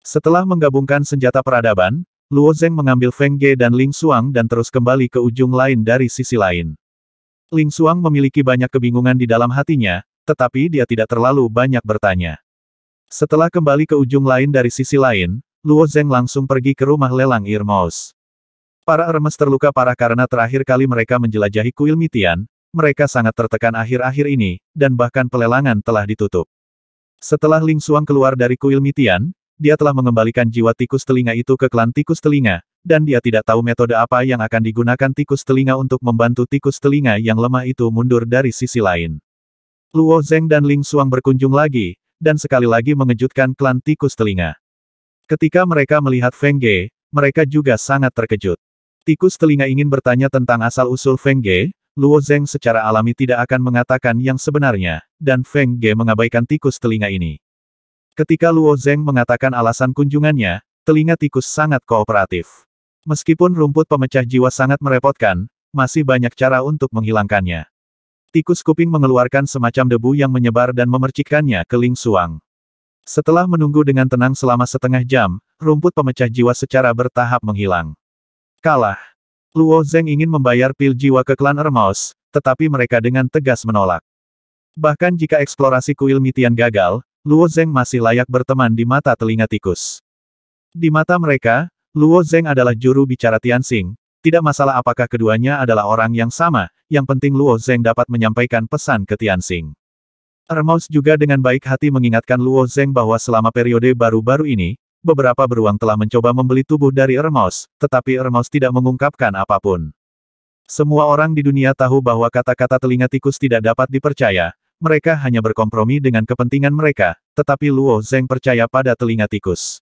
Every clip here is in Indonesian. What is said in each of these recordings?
Setelah menggabungkan senjata peradaban, Luo Zeng mengambil Feng Ge dan Ling Xuang dan terus kembali ke ujung lain dari sisi lain. Ling Xuang memiliki banyak kebingungan di dalam hatinya, tetapi dia tidak terlalu banyak bertanya. Setelah kembali ke ujung lain dari sisi lain, Luo Zeng langsung pergi ke rumah lelang Irmos. Para Hermes terluka parah karena terakhir kali mereka menjelajahi kuil Mitian, mereka sangat tertekan akhir-akhir ini, dan bahkan pelelangan telah ditutup. Setelah Ling Xuang keluar dari kuil Mitian, dia telah mengembalikan jiwa tikus telinga itu ke klan tikus telinga, dan dia tidak tahu metode apa yang akan digunakan tikus telinga untuk membantu tikus telinga yang lemah itu mundur dari sisi lain. Luo Zeng dan Ling Xuang berkunjung lagi, dan sekali lagi mengejutkan klan tikus telinga. Ketika mereka melihat Feng Ge, mereka juga sangat terkejut. Tikus telinga ingin bertanya tentang asal-usul Feng Ge, Luo Zeng secara alami tidak akan mengatakan yang sebenarnya, dan Feng Ge mengabaikan tikus telinga ini. Ketika Luo Zeng mengatakan alasan kunjungannya, telinga tikus sangat kooperatif. Meskipun rumput pemecah jiwa sangat merepotkan, masih banyak cara untuk menghilangkannya. Tikus kuping mengeluarkan semacam debu yang menyebar dan memercikkannya ke Ling Xuang. Setelah menunggu dengan tenang selama setengah jam, rumput pemecah jiwa secara bertahap menghilang. Kalah. Luo Zeng ingin membayar pil jiwa ke klan Hermos, tetapi mereka dengan tegas menolak. Bahkan jika eksplorasi kuil Mitian gagal, Luo Zeng masih layak berteman di mata telinga tikus. Di mata mereka, Luo Zeng adalah juru bicara Tianxing, tidak masalah apakah keduanya adalah orang yang sama, yang penting Luo Zeng dapat menyampaikan pesan ke Tianxing. Hermos juga dengan baik hati mengingatkan Luo Zeng bahwa selama periode baru-baru ini, beberapa beruang telah mencoba membeli tubuh dari Hermos, tetapi Hermos tidak mengungkapkan apapun. Semua orang di dunia tahu bahwa kata-kata telinga tikus tidak dapat dipercaya. Mereka hanya berkompromi dengan kepentingan mereka, tetapi Luo Zeng percaya pada telinga tikus.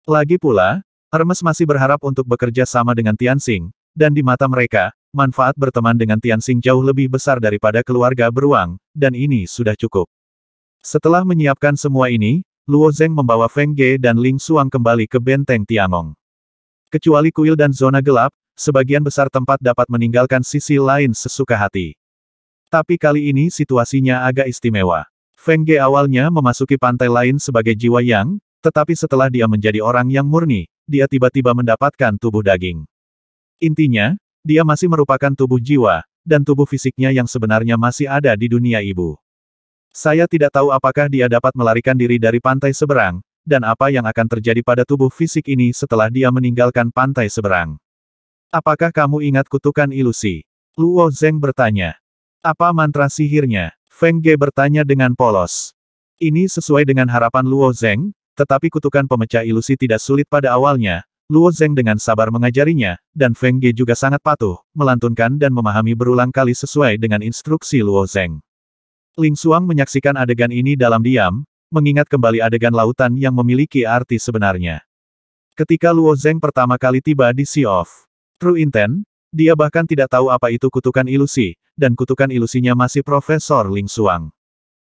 Lagi pula, Hermes masih berharap untuk bekerja sama dengan Tianxing, dan di mata mereka, manfaat berteman dengan Tianxing jauh lebih besar daripada keluarga beruang, dan ini sudah cukup. Setelah menyiapkan semua ini, Luo Zeng membawa Feng Ge dan Ling Xuang kembali ke benteng Tiangong. Kecuali kuil dan zona gelap, sebagian besar tempat dapat meninggalkan sisi lain sesuka hati. Tapi kali ini situasinya agak istimewa. Feng Ge awalnya memasuki pantai lain sebagai jiwa yang, tetapi setelah dia menjadi orang yang murni, dia tiba-tiba mendapatkan tubuh daging. Intinya, dia masih merupakan tubuh jiwa, dan tubuh fisiknya yang sebenarnya masih ada di dunia ibu. Saya tidak tahu apakah dia dapat melarikan diri dari pantai seberang, dan apa yang akan terjadi pada tubuh fisik ini setelah dia meninggalkan pantai seberang. Apakah kamu ingat kutukan ilusi? Luo Zeng bertanya. Apa mantra sihirnya? Feng Ge bertanya dengan polos. Ini sesuai dengan harapan Luo Zeng, tetapi kutukan pemecah ilusi tidak sulit pada awalnya. Luo Zeng dengan sabar mengajarinya, dan Feng Ge juga sangat patuh, melantunkan dan memahami berulang kali sesuai dengan instruksi Luo Zeng. Ling Xuang menyaksikan adegan ini dalam diam, mengingat kembali adegan lautan yang memiliki arti sebenarnya. Ketika Luo Zeng pertama kali tiba di Sea of True Intent, dia bahkan tidak tahu apa itu kutukan ilusi, dan kutukan ilusinya masih Profesor Ling Xuang.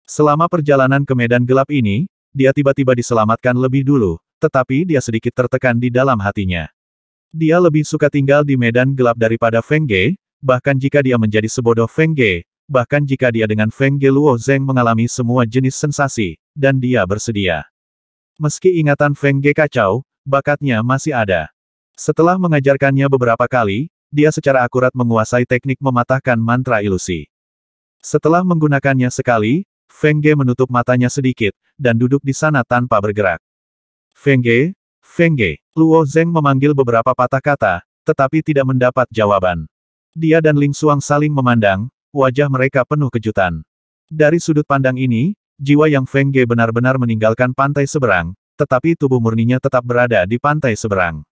Selama perjalanan ke medan gelap ini, dia tiba-tiba diselamatkan lebih dulu, tetapi dia sedikit tertekan di dalam hatinya. Dia lebih suka tinggal di medan gelap daripada Feng Ge, bahkan jika dia menjadi sebodoh Feng Ge, bahkan jika dia dengan Feng Ge Luo Zeng mengalami semua jenis sensasi, dan dia bersedia. Meski ingatan Feng Ge kacau, bakatnya masih ada. Setelah mengajarkannya beberapa kali, dia secara akurat menguasai teknik mematahkan mantra ilusi. Setelah menggunakannya sekali, Feng Ge menutup matanya sedikit, dan duduk di sana tanpa bergerak. Feng Ge, Feng Ge. Luo Zeng memanggil beberapa patah kata, tetapi tidak mendapat jawaban. Dia dan Ling Xuang saling memandang, wajah mereka penuh kejutan. Dari sudut pandang ini, jiwa yang Feng Ge benar-benar meninggalkan pantai seberang, tetapi tubuh murninya tetap berada di pantai seberang.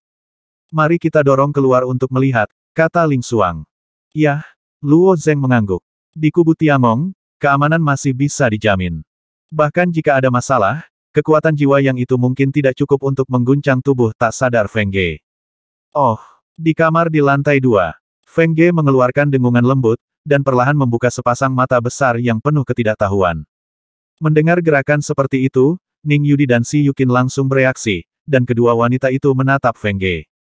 Mari kita dorong keluar untuk melihat, kata Ling Xuang. Yah, Luo Zeng mengangguk. Di kubu Tiangong, keamanan masih bisa dijamin. Bahkan jika ada masalah, kekuatan jiwa yang itu mungkin tidak cukup untuk mengguncang tubuh tak sadar Feng Ge. Oh, di kamar di lantai 2. Feng Ge mengeluarkan dengungan lembut, dan perlahan membuka sepasang mata besar yang penuh ketidaktahuan. Mendengar gerakan seperti itu, Ning Yudi dan Si Yukin langsung bereaksi, dan kedua wanita itu menatap Feng Ge.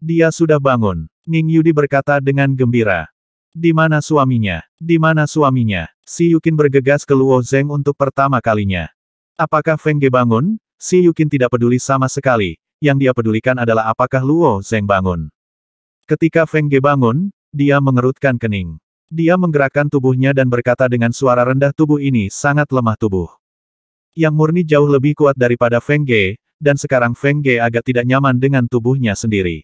Dia sudah bangun. Ning Yudi berkata dengan gembira. Di mana suaminya? Di mana suaminya? Si Yukin bergegas ke Luo Zeng untuk pertama kalinya. Apakah Feng Ge bangun? Si Yukin tidak peduli sama sekali, yang dia pedulikan adalah apakah Luo Zeng bangun. Ketika Feng Ge bangun, dia mengerutkan kening. Dia menggerakkan tubuhnya dan berkata dengan suara rendah, tubuh ini sangat lemah tubuh. Yang murni jauh lebih kuat daripada Feng Ge, dan sekarang Feng Ge agak tidak nyaman dengan tubuhnya sendiri.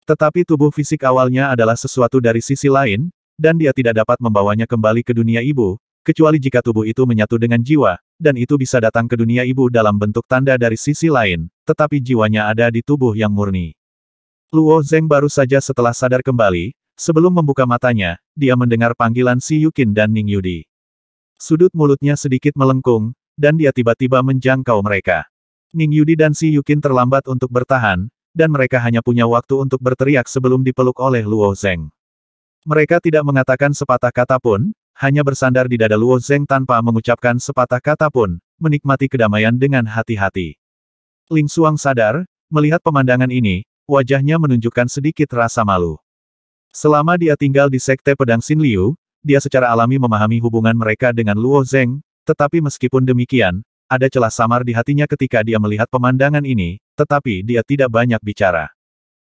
Tetapi tubuh fisik awalnya adalah sesuatu dari sisi lain, dan dia tidak dapat membawanya kembali ke dunia ibu, kecuali jika tubuh itu menyatu dengan jiwa, dan itu bisa datang ke dunia ibu dalam bentuk tanda dari sisi lain, tetapi jiwanya ada di tubuh yang murni. Luo Zeng baru saja setelah sadar kembali, sebelum membuka matanya, dia mendengar panggilan Si Yukin dan Ning Yudi. Sudut mulutnya sedikit melengkung, dan dia tiba-tiba menjangkau mereka. Ning Yudi dan Si Yukin terlambat untuk bertahan, dan mereka hanya punya waktu untuk berteriak sebelum dipeluk oleh Luo Zeng. Mereka tidak mengatakan sepatah kata pun, hanya bersandar di dada Luo Zeng tanpa mengucapkan sepatah kata pun, menikmati kedamaian dengan hati-hati. Ling Xuang sadar, melihat pemandangan ini, wajahnya menunjukkan sedikit rasa malu. Selama dia tinggal di Sekte Pedang Xin Liu, dia secara alami memahami hubungan mereka dengan Luo Zeng, tetapi meskipun demikian, ada celah samar di hatinya ketika dia melihat pemandangan ini, tetapi dia tidak banyak bicara.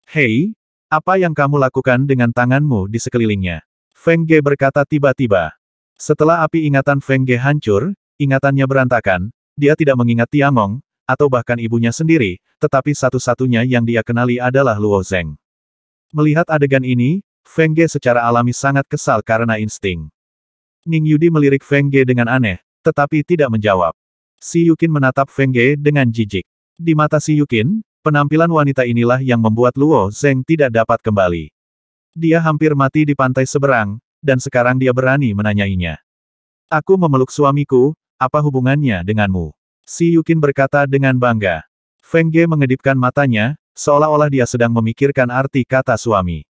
Hei, apa yang kamu lakukan dengan tanganmu di sekelilingnya? Feng Ge berkata tiba-tiba. Setelah api ingatan Feng Ge hancur, ingatannya berantakan, dia tidak mengingat Tiangong, atau bahkan ibunya sendiri, tetapi satu-satunya yang dia kenali adalah Luo Zeng. Melihat adegan ini, Feng Ge secara alami sangat kesal karena insting. Ning Yudi melirik Feng Ge dengan aneh, tetapi tidak menjawab. Si Yukin menatap Feng Ge dengan jijik. Di mata Si Yukin, penampilan wanita inilah yang membuat Luo Zeng tidak dapat kembali. Dia hampir mati di pantai seberang, dan sekarang dia berani menanyainya. Aku memeluk suamiku, apa hubungannya denganmu? Si Yukin berkata dengan bangga. Feng Ge mengedipkan matanya, seolah-olah dia sedang memikirkan arti kata suami.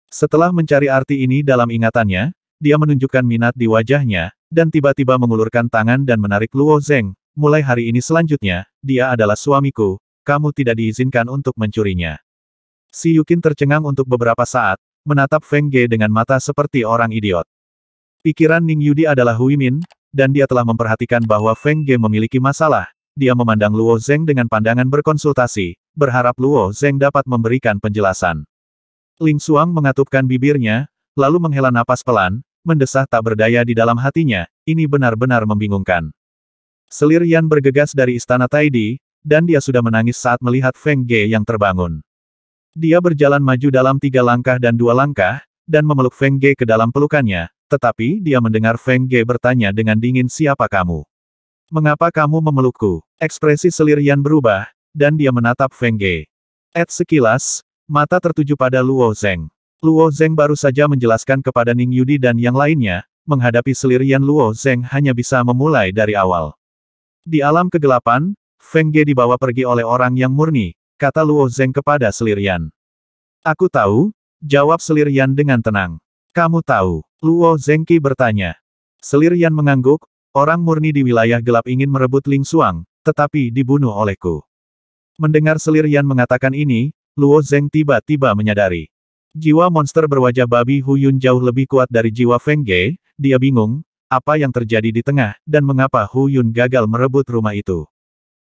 Setelah mencari arti ini dalam ingatannya, dia menunjukkan minat di wajahnya, dan tiba-tiba mengulurkan tangan dan menarik Luo Zeng. Mulai hari ini selanjutnya, dia adalah suamiku, kamu tidak diizinkan untuk mencurinya. Si Yukin tercengang untuk beberapa saat, menatap Feng Ge dengan mata seperti orang idiot. Pikiran Ning Yudi adalah Huimin, dan dia telah memperhatikan bahwa Feng Ge memiliki masalah. Dia memandang Luo Zeng dengan pandangan berkonsultasi, berharap Luo Zeng dapat memberikan penjelasan. Ling Xuang mengatupkan bibirnya, lalu menghela napas pelan, mendesah tak berdaya di dalam hatinya, ini benar-benar membingungkan. Selir Yan bergegas dari istana Taidi, dan dia sudah menangis saat melihat Feng Ge yang terbangun. Dia berjalan maju dalam 3 langkah dan 2 langkah, dan memeluk Feng Ge ke dalam pelukannya, tetapi dia mendengar Feng Ge bertanya dengan dingin, siapa kamu? Mengapa kamu memelukku? Ekspresi Selir Yan berubah, dan dia menatap Feng Ge. Sekilas, mata tertuju pada Luo Zeng. Luo Zeng baru saja menjelaskan kepada Ning Yudi dan yang lainnya, menghadapi Selir Yan Luo Zeng hanya bisa memulai dari awal. Di alam kegelapan, Feng Ge dibawa pergi oleh orang yang murni, kata Luo Zeng kepada Selir Yan. Aku tahu, jawab Selir Yan dengan tenang. Kamu tahu, Luo Zengqi bertanya. Selir Yan mengangguk, orang murni di wilayah gelap ingin merebut Ling Xuang, tetapi dibunuh olehku. Mendengar Selir Yan mengatakan ini, Luo Zeng tiba-tiba menyadari. Jiwa monster berwajah babi Huyun jauh lebih kuat dari jiwa Feng Ge, dia bingung, apa yang terjadi di tengah, dan mengapa Huyun gagal merebut rumah itu.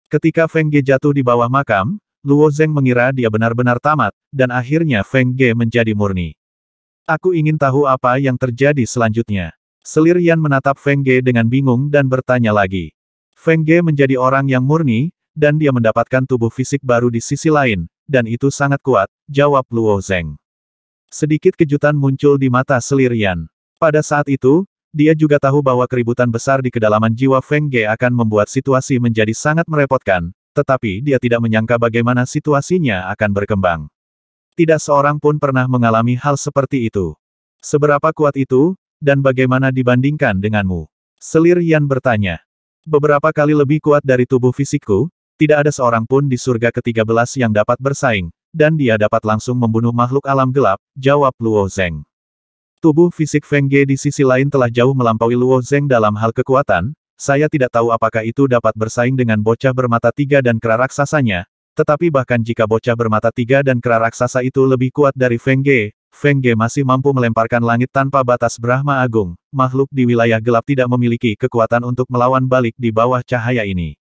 Ketika Feng Ge jatuh di bawah makam, Luo Zeng mengira dia benar-benar tamat, dan akhirnya Feng Ge menjadi murni. Aku ingin tahu apa yang terjadi selanjutnya. Selir Yan menatap Feng Ge dengan bingung dan bertanya lagi. Feng Ge menjadi orang yang murni, dan dia mendapatkan tubuh fisik baru di sisi lain, dan itu sangat kuat, jawab Luo Zeng. Sedikit kejutan muncul di mata Selir Yan. Pada saat itu, dia juga tahu bahwa keributan besar di kedalaman jiwa Feng Ge akan membuat situasi menjadi sangat merepotkan, tetapi dia tidak menyangka bagaimana situasinya akan berkembang. Tidak seorang pun pernah mengalami hal seperti itu. Seberapa kuat itu, dan bagaimana dibandingkan denganmu? Selir Yan bertanya. Beberapa kali lebih kuat dari tubuh fisikku, tidak ada seorang pun di surga ke-13 yang dapat bersaing, dan dia dapat langsung membunuh makhluk alam gelap, jawab Luo Zeng. Tubuh fisik Feng Ge di sisi lain telah jauh melampaui Luo Zeng dalam hal kekuatan, saya tidak tahu apakah itu dapat bersaing dengan bocah bermata 3 dan kera raksasanya, tetapi bahkan jika bocah bermata 3 dan kera raksasa itu lebih kuat dari Feng Ge masih mampu melemparkan langit tanpa batas Brahma Agung, makhluk di wilayah gelap tidak memiliki kekuatan untuk melawan balik di bawah cahaya ini.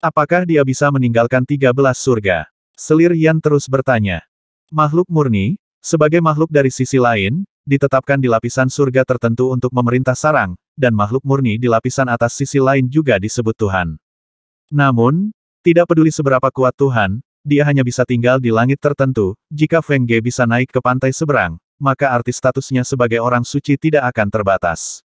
Apakah dia bisa meninggalkan 13 surga? Selir Yan terus bertanya. Makhluk murni, sebagai makhluk dari sisi lain, ditetapkan di lapisan surga tertentu untuk memerintah sarang, dan makhluk murni di lapisan atas sisi lain juga disebut Tuhan. Namun, tidak peduli seberapa kuat Tuhan, dia hanya bisa tinggal di langit tertentu. Jika Feng Ge bisa naik ke pantai seberang, maka arti statusnya sebagai orang suci tidak akan terbatas.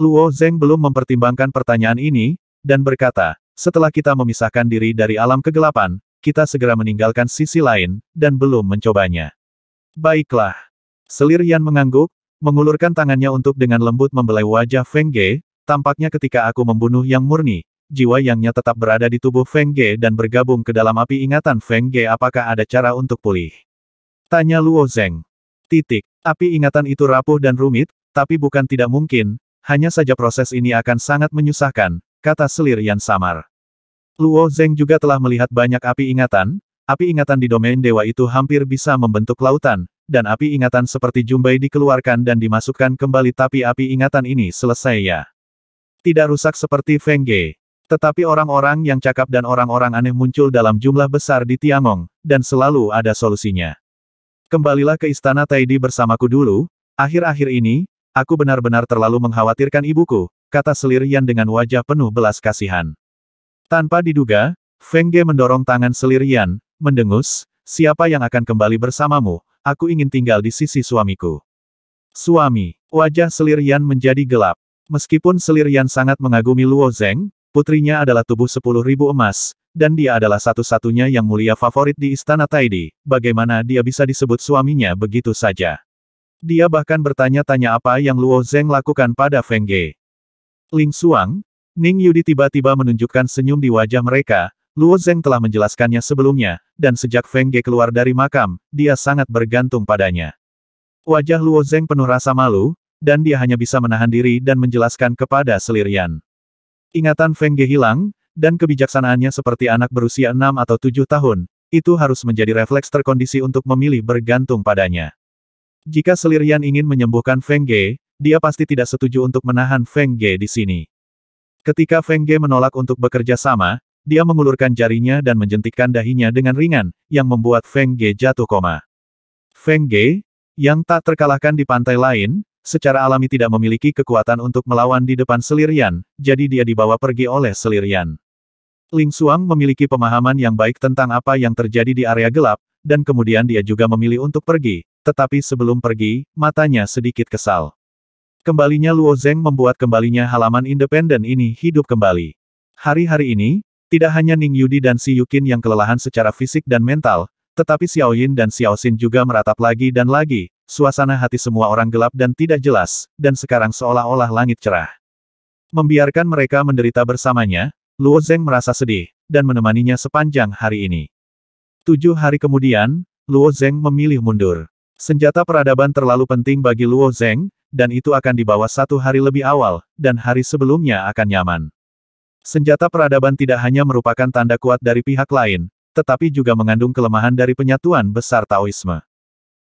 Luo Zeng belum mempertimbangkan pertanyaan ini, dan berkata, setelah kita memisahkan diri dari alam kegelapan, kita segera meninggalkan sisi lain, dan belum mencobanya. Baiklah. Selir Yan mengangguk, mengulurkan tangannya untuk dengan lembut membelai wajah Feng Ge. Tampaknya ketika aku membunuh Yang Murni, jiwa Yang-nya tetap berada di tubuh Feng Ge dan bergabung ke dalam api ingatan Feng Ge. Apakah ada cara untuk pulih? Tanya Luo Zeng. Api ingatan itu rapuh dan rumit, tapi bukan tidak mungkin, hanya saja proses ini akan sangat menyusahkan, kata Selir Yan samar. Luo Zeng juga telah melihat banyak api ingatan di domain dewa itu hampir bisa membentuk lautan, dan api ingatan seperti Jumbai dikeluarkan dan dimasukkan kembali tapi api ingatan ini selesai ya. Tidak rusak seperti Feng Ge. Tetapi orang-orang yang cakap dan orang-orang aneh muncul dalam jumlah besar di Tiangong, dan selalu ada solusinya. Kembalilah ke istana Taidi bersamaku dulu, akhir-akhir ini, aku benar-benar terlalu mengkhawatirkan ibuku, kata Selir Yan dengan wajah penuh belas kasihan. Tanpa diduga, Feng Ge mendorong tangan Selir Yan, mendengus, siapa yang akan kembali bersamamu, aku ingin tinggal di sisi suamiku. Suami, wajah Selir Yan menjadi gelap. Meskipun Selir Yan sangat mengagumi Luo Zeng, putrinya adalah tubuh 10.000 emas, dan dia adalah satu-satunya yang mulia favorit di istana Taidi, bagaimana dia bisa disebut suaminya begitu saja. Dia bahkan bertanya-tanya apa yang Luo Zeng lakukan pada Feng Ge. Ling Xuang, Ning Yudi tiba-tiba menunjukkan senyum di wajah mereka. Luo Zeng telah menjelaskannya sebelumnya, dan sejak Feng Ge keluar dari makam, dia sangat bergantung padanya. Wajah Luo Zeng penuh rasa malu, dan dia hanya bisa menahan diri dan menjelaskan kepada Selir Yan. Ingatan Feng Ge hilang, dan kebijaksanaannya seperti anak berusia 6 atau 7 tahun, itu harus menjadi refleks terkondisi untuk memilih bergantung padanya. Jika Selir Yan ingin menyembuhkan Feng Ge, dia pasti tidak setuju untuk menahan Feng Ge di sini. Ketika Feng Ge menolak untuk bekerja sama, dia mengulurkan jarinya dan menjentikkan dahinya dengan ringan, yang membuat Feng Ge jatuh koma. Feng Ge, yang tak terkalahkan di pantai lain, secara alami tidak memiliki kekuatan untuk melawan di depan Selir Yan, jadi dia dibawa pergi oleh Selir Yan. Ling Xuang memiliki pemahaman yang baik tentang apa yang terjadi di area gelap, dan kemudian dia juga memilih untuk pergi, tetapi sebelum pergi, matanya sedikit kesal. Kembalinya Luo Zeng membuat kembalinya halaman independen ini hidup kembali. Hari-hari ini, tidak hanya Ning Yudi dan Si Yukin yang kelelahan secara fisik dan mental, tetapi Xiao Yin dan Xiao Xin juga meratap lagi dan lagi, suasana hati semua orang gelap dan tidak jelas, dan sekarang seolah-olah langit cerah. Membiarkan mereka menderita bersamanya, Luo Zeng merasa sedih, dan menemaninya sepanjang hari ini. 7 hari kemudian, Luo Zeng memilih mundur. Senjata peradaban terlalu penting bagi Luo Zeng, dan itu akan dibawa 1 hari lebih awal, dan hari sebelumnya akan nyaman. Senjata peradaban tidak hanya merupakan tanda kuat dari pihak lain, tetapi juga mengandung kelemahan dari penyatuan besar Taoisme.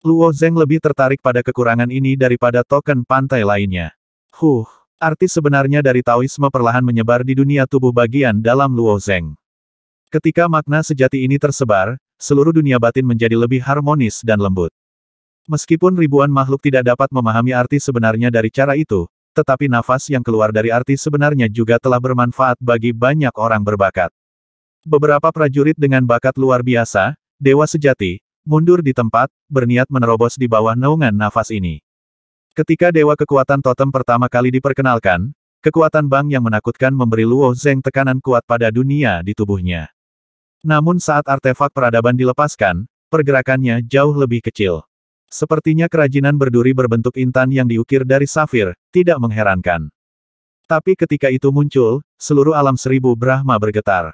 Luo Zeng lebih tertarik pada kekurangan ini daripada token pantai lainnya. Arti sebenarnya dari Taoisme perlahan menyebar di dunia tubuh bagian dalam Luo Zeng. Ketika makna sejati ini tersebar, seluruh dunia batin menjadi lebih harmonis dan lembut. Meskipun ribuan makhluk tidak dapat memahami arti sebenarnya dari cara itu, tetapi nafas yang keluar dari arti sebenarnya juga telah bermanfaat bagi banyak orang berbakat. Beberapa prajurit dengan bakat luar biasa, dewa sejati, mundur di tempat, berniat menerobos di bawah naungan nafas ini. Ketika dewa kekuatan totem pertama kali diperkenalkan, kekuatan Bang yang menakutkan memberi Luo Zeng tekanan kuat pada dunia di tubuhnya. Namun saat artefak peradaban dilepaskan, pergerakannya jauh lebih kecil. Sepertinya kerajinan berduri berbentuk intan yang diukir dari safir, tidak mengherankan. Tapi ketika itu muncul, seluruh alam 1000 Brahma bergetar.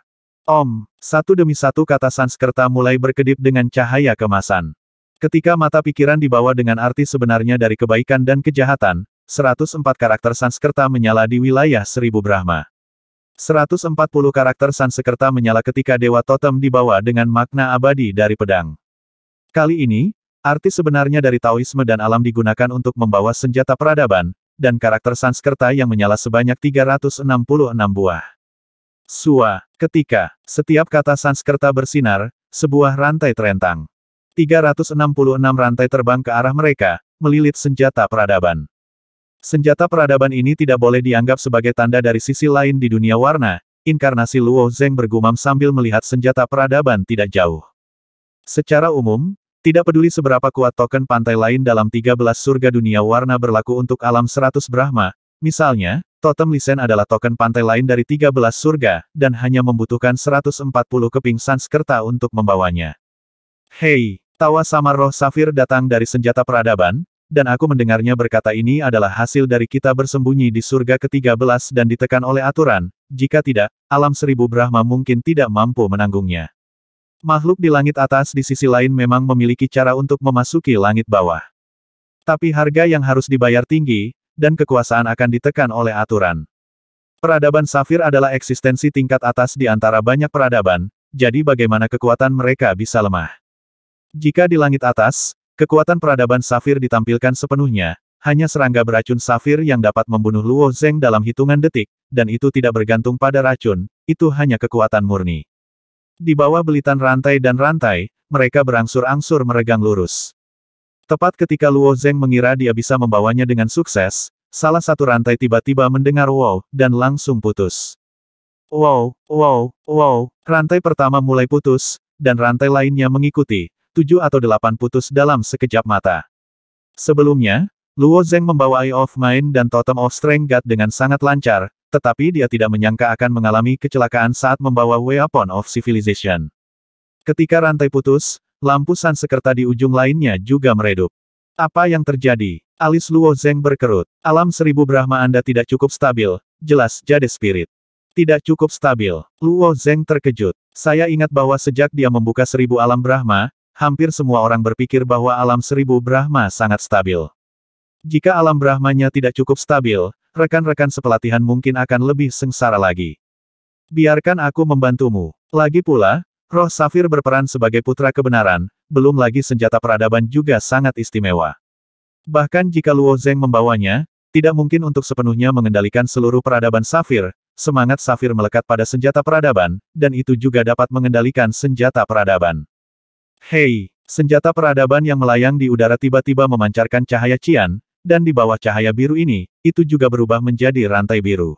Satu demi satu kata Sanskerta mulai berkedip dengan cahaya kemasan. Ketika mata pikiran dibawa dengan arti sebenarnya dari kebaikan dan kejahatan, 104 karakter Sanskerta menyala di wilayah 1000 Brahma. 140 karakter Sanskerta menyala ketika Dewa Totem dibawa dengan makna abadi dari pedang. Kali ini, arti sebenarnya dari Taoisme dan alam digunakan untuk membawa senjata peradaban, dan karakter Sanskerta yang menyala sebanyak 366 buah. Sua. Ketika setiap kata Sanskerta bersinar, sebuah rantai terentang. 366 rantai terbang ke arah mereka, melilit senjata peradaban. Senjata peradaban ini tidak boleh dianggap sebagai tanda dari sisi lain di dunia warna. Inkarnasi Luo Zeng bergumam sambil melihat senjata peradaban tidak jauh. Secara umum, tidak peduli seberapa kuat token pantai lain dalam 13 surga dunia warna berlaku untuk alam 100 Brahma. Misalnya, totem Lisen adalah token pantai lain dari 13 surga, dan hanya membutuhkan 140 keping Sanskerta untuk membawanya. Hei, tawa samar roh safir datang dari senjata peradaban, dan aku mendengarnya berkata ini adalah hasil dari kita bersembunyi di surga ke-13 dan ditekan oleh aturan, jika tidak, alam 1000 Brahma mungkin tidak mampu menanggungnya. Makhluk di langit atas di sisi lain memang memiliki cara untuk memasuki langit bawah. Tapi harga yang harus dibayar tinggi, dan kekuasaan akan ditekan oleh aturan. Peradaban safir adalah eksistensi tingkat atas di antara banyak peradaban, jadi bagaimana kekuatan mereka bisa lemah? Jika di langit atas, kekuatan peradaban safir ditampilkan sepenuhnya, hanya serangga beracun safir yang dapat membunuh Luo Zeng dalam hitungan detik, dan itu tidak bergantung pada racun, itu hanya kekuatan murni. Di bawah belitan rantai dan rantai, mereka berangsur-angsur meregang lurus. Tepat ketika Luo Zeng mengira dia bisa membawanya dengan sukses, salah satu rantai tiba-tiba mendengar wow, dan langsung putus. Wow, wow, wow, rantai pertama mulai putus, dan rantai lainnya mengikuti, 7 atau 8 putus dalam sekejap mata. Sebelumnya, Luo Zeng membawa Eye of Mind dan Totem of Strength God dengan sangat lancar, tetapi dia tidak menyangka akan mengalami kecelakaan saat membawa Weapon of Civilization. Ketika rantai putus, lampu Sanskerta di ujung lainnya juga meredup. Apa yang terjadi? Alis Luo Zeng berkerut. Alam 1000 Brahma Anda tidak cukup stabil, jelas Jade Spirit. Tidak cukup stabil. Luo Zeng terkejut. Saya ingat bahwa sejak dia membuka 1000 alam Brahma, hampir semua orang berpikir bahwa alam 1000 Brahma sangat stabil. Jika alam Brahmanya tidak cukup stabil, rekan-rekan sepelatihan mungkin akan lebih sengsara lagi. Biarkan aku membantumu. Lagi pula, roh safir berperan sebagai putra kebenaran, belum lagi senjata peradaban juga sangat istimewa. Bahkan jika Luo Zeng membawanya, tidak mungkin untuk sepenuhnya mengendalikan seluruh peradaban safir, semangat safir melekat pada senjata peradaban, dan itu juga dapat mengendalikan senjata peradaban. Hei, senjata peradaban yang melayang di udara tiba-tiba memancarkan cahaya cian, dan di bawah cahaya biru ini, itu juga berubah menjadi rantai biru.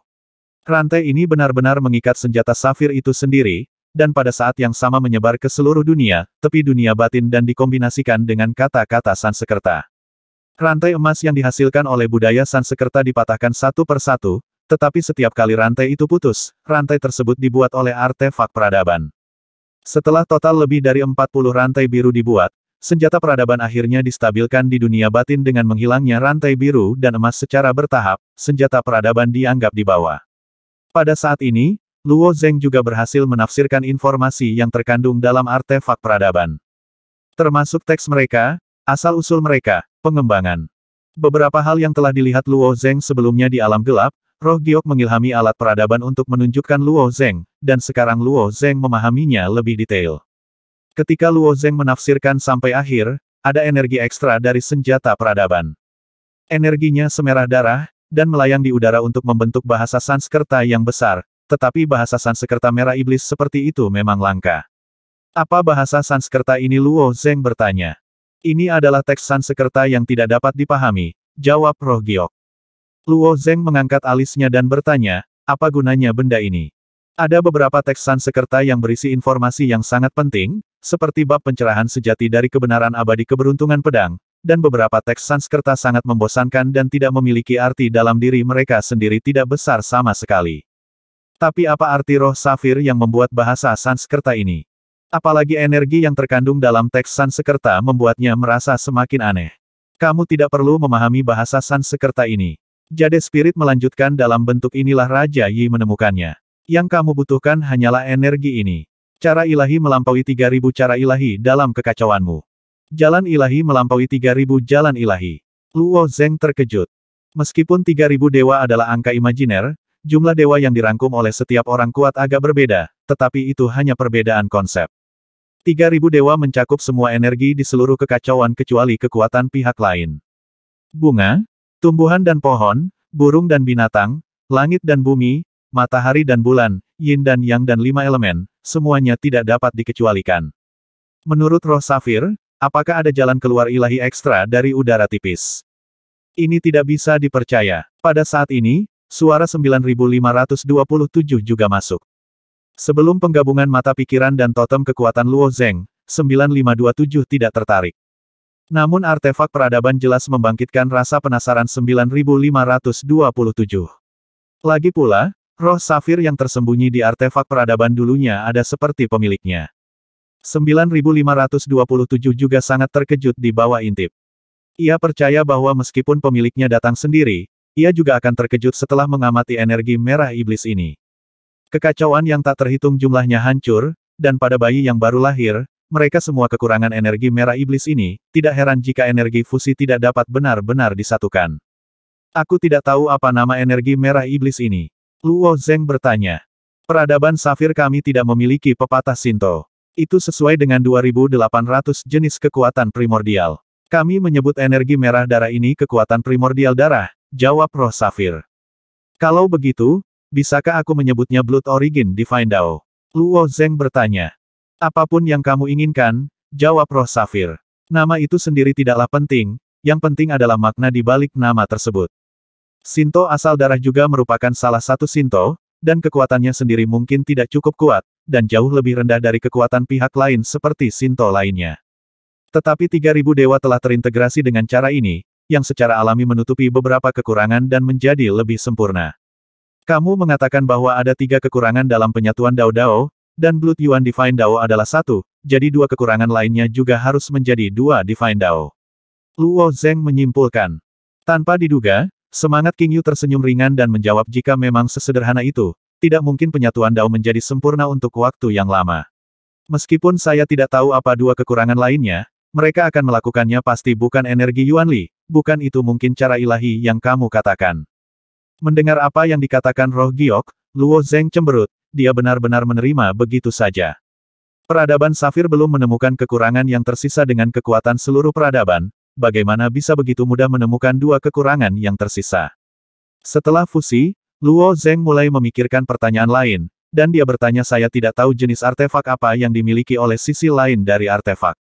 Rantai ini benar-benar mengikat senjata safir itu sendiri, dan pada saat yang sama menyebar ke seluruh dunia, tepi dunia batin dan dikombinasikan dengan kata-kata Sanskerta. Rantai emas yang dihasilkan oleh budaya Sanskerta dipatahkan satu persatu, tetapi setiap kali rantai itu putus, rantai tersebut dibuat oleh artefak peradaban. Setelah total lebih dari 40 rantai biru dibuat, senjata peradaban akhirnya distabilkan di dunia batin dengan menghilangnya rantai biru dan emas secara bertahap, senjata peradaban dianggap di bawah. Pada saat ini, Luo Zeng juga berhasil menafsirkan informasi yang terkandung dalam artefak peradaban. Termasuk teks mereka, asal-usul mereka, pengembangan. Beberapa hal yang telah dilihat Luo Zeng sebelumnya di alam gelap, roh giok mengilhami alat peradaban untuk menunjukkan Luo Zeng, dan sekarang Luo Zeng memahaminya lebih detail. Ketika Luo Zeng menafsirkan sampai akhir, ada energi ekstra dari senjata peradaban. Energinya semerah darah, dan melayang di udara untuk membentuk bahasa Sanskerta yang besar, tetapi bahasa Sanskerta merah iblis seperti itu memang langka. Apa bahasa Sanskerta ini? Luo Zeng bertanya. Ini adalah teks Sanskerta yang tidak dapat dipahami, jawab roh giok. Luo Zeng mengangkat alisnya dan bertanya, apa gunanya benda ini? Ada beberapa teks Sanskerta yang berisi informasi yang sangat penting, seperti bab pencerahan sejati dari kebenaran abadi keberuntungan pedang, dan beberapa teks Sanskerta sangat membosankan dan tidak memiliki arti dalam diri mereka sendiri tidak besar sama sekali. Tapi apa arti roh safir yang membuat bahasa Sanskerta ini? Apalagi energi yang terkandung dalam teks Sanskerta membuatnya merasa semakin aneh. Kamu tidak perlu memahami bahasa Sanskerta ini. Jade Spirit melanjutkan, dalam bentuk inilah Raja Yi menemukannya. Yang kamu butuhkan hanyalah energi ini. Cara ilahi melampaui 3000 cara ilahi dalam kekacauanmu. Jalan ilahi melampaui 3000 jalan ilahi. Luo Zeng terkejut. Meskipun 3000 dewa adalah angka imajiner, jumlah dewa yang dirangkum oleh setiap orang kuat agak berbeda, tetapi itu hanya perbedaan konsep. 3000 dewa mencakup semua energi di seluruh kekacauan kecuali kekuatan pihak lain. Bunga, tumbuhan dan pohon, burung dan binatang, langit dan bumi, matahari dan bulan, yin dan yang dan 5 elemen, semuanya tidak dapat dikecualikan. Menurut Roh Safir, apakah ada jalan keluar ilahi ekstra dari udara tipis? Ini tidak bisa dipercaya. Pada saat ini, suara 9527 juga masuk. Sebelum penggabungan mata pikiran dan totem kekuatan Luo Zeng, 9527 tidak tertarik. Namun artefak peradaban jelas membangkitkan rasa penasaran 9527. Lagi pula, roh safir yang tersembunyi di artefak peradaban dulunya ada seperti pemiliknya. 9527 juga sangat terkejut di bawah intip. Ia percaya bahwa meskipun pemiliknya datang sendiri, ia juga akan terkejut setelah mengamati energi merah iblis ini. Kekacauan yang tak terhitung jumlahnya hancur, dan pada bayi yang baru lahir, mereka semua kekurangan energi merah iblis ini, tidak heran jika energi fusi tidak dapat benar-benar disatukan. Aku tidak tahu apa nama energi merah iblis ini. Luo Zeng bertanya. Peradaban safir kami tidak memiliki pepatah Shinto. Itu sesuai dengan 2800 jenis kekuatan primordial. Kami menyebut energi merah darah ini kekuatan primordial darah, jawab roh safir. Kalau begitu, bisakah aku menyebutnya Blood Origin Divine Dao? Luo Zeng bertanya. Apapun yang kamu inginkan, jawab roh safir. Nama itu sendiri tidaklah penting, yang penting adalah makna di balik nama tersebut. Shinto asal darah juga merupakan salah satu Shinto, dan kekuatannya sendiri mungkin tidak cukup kuat, dan jauh lebih rendah dari kekuatan pihak lain seperti Shinto lainnya. Tetapi 3000 dewa telah terintegrasi dengan cara ini, yang secara alami menutupi beberapa kekurangan dan menjadi lebih sempurna. Kamu mengatakan bahwa ada 3 kekurangan dalam penyatuan Dao-Dao, dan Blood Yuan Divine Dao adalah 1, jadi 2 kekurangan lainnya juga harus menjadi 2 Divine Dao. Luo Zeng menyimpulkan. Tanpa diduga, semangat King Yu tersenyum ringan dan menjawab jika memang sesederhana itu, tidak mungkin penyatuan Dao menjadi sempurna untuk waktu yang lama. Meskipun saya tidak tahu apa 2 kekurangan lainnya, mereka akan melakukannya pasti bukan energi Yuanli, bukan itu mungkin cara ilahi yang kamu katakan. Mendengar apa yang dikatakan Roh Giok, Luo Zeng cemberut. Dia benar-benar menerima begitu saja. Peradaban safir belum menemukan kekurangan yang tersisa dengan kekuatan seluruh peradaban, bagaimana bisa begitu mudah menemukan 2 kekurangan yang tersisa. Setelah fusi, Luo Zeng mulai memikirkan pertanyaan lain, dan dia bertanya saya tidak tahu jenis artefak apa yang dimiliki oleh sisi lain dari artefak.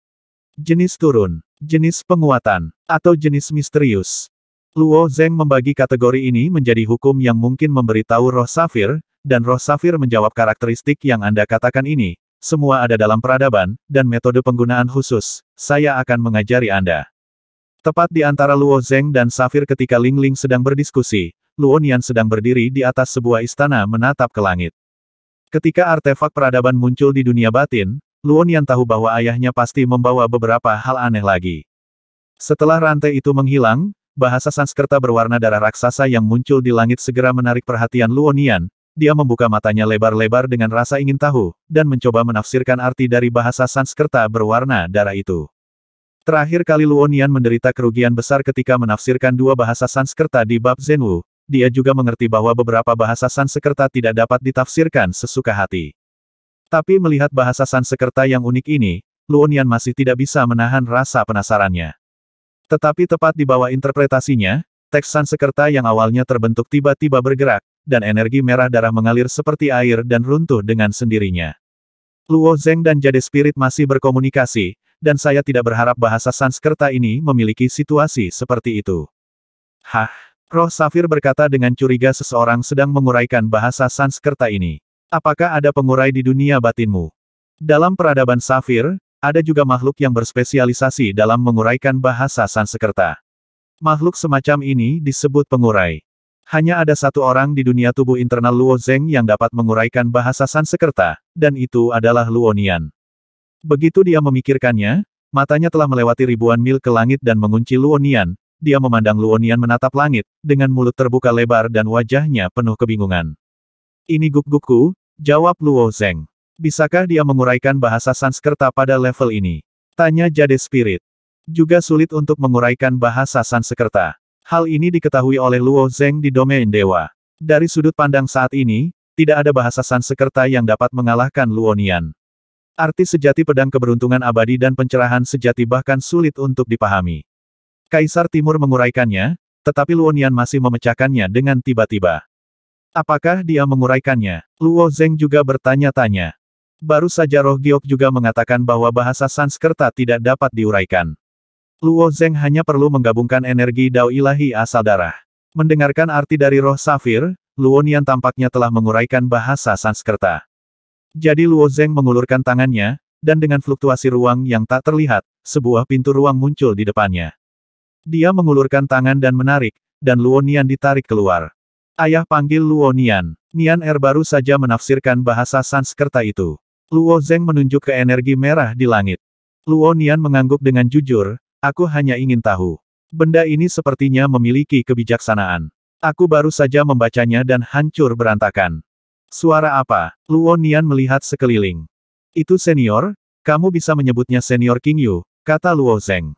Jenis turun, jenis penguatan, atau jenis misterius. Luo Zeng membagi kategori ini menjadi hukum yang mungkin memberitahu roh safir, dan roh safir menjawab karakteristik yang Anda katakan ini, semua ada dalam peradaban, dan metode penggunaan khusus, saya akan mengajari Anda. Tepat di antara Luo Zeng dan Safir ketika Ling Ling sedang berdiskusi, Luo Nian sedang berdiri di atas sebuah istana menatap ke langit. Ketika artefak peradaban muncul di dunia batin, Luo Nian tahu bahwa ayahnya pasti membawa beberapa hal aneh lagi. Setelah rantai itu menghilang, bahasa Sanskerta berwarna darah raksasa yang muncul di langit segera menarik perhatian Luo Nian. Dia membuka matanya lebar-lebar dengan rasa ingin tahu, dan mencoba menafsirkan arti dari bahasa Sanskerta berwarna darah itu. Terakhir kali Luo Nian menderita kerugian besar ketika menafsirkan 2 bahasa Sanskerta di bab Zhenwu, dia juga mengerti bahwa beberapa bahasa Sanskerta tidak dapat ditafsirkan sesuka hati. Tapi melihat bahasa Sanskerta yang unik ini, Luo Nian masih tidak bisa menahan rasa penasarannya. Tetapi tepat di bawah interpretasinya, teks Sanskerta yang awalnya terbentuk tiba-tiba bergerak, dan energi merah darah mengalir seperti air dan runtuh dengan sendirinya. Luo Zeng dan Jade Spirit masih berkomunikasi, dan saya tidak berharap bahasa Sanskerta ini memiliki situasi seperti itu. Hah? Roh Safir berkata dengan curiga seseorang sedang menguraikan bahasa Sanskerta ini. Apakah ada pengurai di dunia batinmu? Dalam peradaban Safir, ada juga makhluk yang berspesialisasi dalam menguraikan bahasa Sanskerta. Makhluk semacam ini disebut pengurai. Hanya ada 1 orang di dunia tubuh internal Luo Zeng yang dapat menguraikan bahasa Sanskerta, dan itu adalah Luo Nian. Begitu dia memikirkannya, matanya telah melewati ribuan mil ke langit dan mengunci Luo Nian. Dia memandang Luo Nian menatap langit, dengan mulut terbuka lebar dan wajahnya penuh kebingungan. Ini guk-gukku, jawab Luo Zeng. Bisakah dia menguraikan bahasa Sanskerta pada level ini? Tanya Jade Spirit. Juga sulit untuk menguraikan bahasa Sanskerta. Hal ini diketahui oleh Luo Zeng di domain dewa. Dari sudut pandang saat ini, tidak ada bahasa Sanskerta yang dapat mengalahkan Luo Nian. Arti sejati pedang keberuntungan abadi dan pencerahan sejati bahkan sulit untuk dipahami. Kaisar Timur menguraikannya, tetapi Luo Nian masih memecahkannya dengan tiba-tiba. Apakah dia menguraikannya? Luo Zeng juga bertanya-tanya. Baru saja Roh Giok juga mengatakan bahwa bahasa Sanskerta tidak dapat diuraikan. Luo Zeng hanya perlu menggabungkan energi Dao ilahi asal darah. Mendengarkan arti dari roh safir, Luo Nian tampaknya telah menguraikan bahasa Sanskerta. Jadi Luo Zeng mengulurkan tangannya, dan dengan fluktuasi ruang yang tak terlihat, sebuah pintu ruang muncul di depannya. Dia mengulurkan tangan dan menarik, dan Luo Nian ditarik keluar. Ayah panggil Luo Nian. Nian baru saja menafsirkan bahasa Sanskerta itu. Luo Zeng menunjuk ke energi merah di langit. Luo Nian mengangguk dengan jujur, aku hanya ingin tahu. Benda ini sepertinya memiliki kebijaksanaan. Aku baru saja membacanya dan hancur berantakan. Suara apa? Luo Nian melihat sekeliling. Itu senior, kamu bisa menyebutnya senior King Yu, kata Luo Zeng.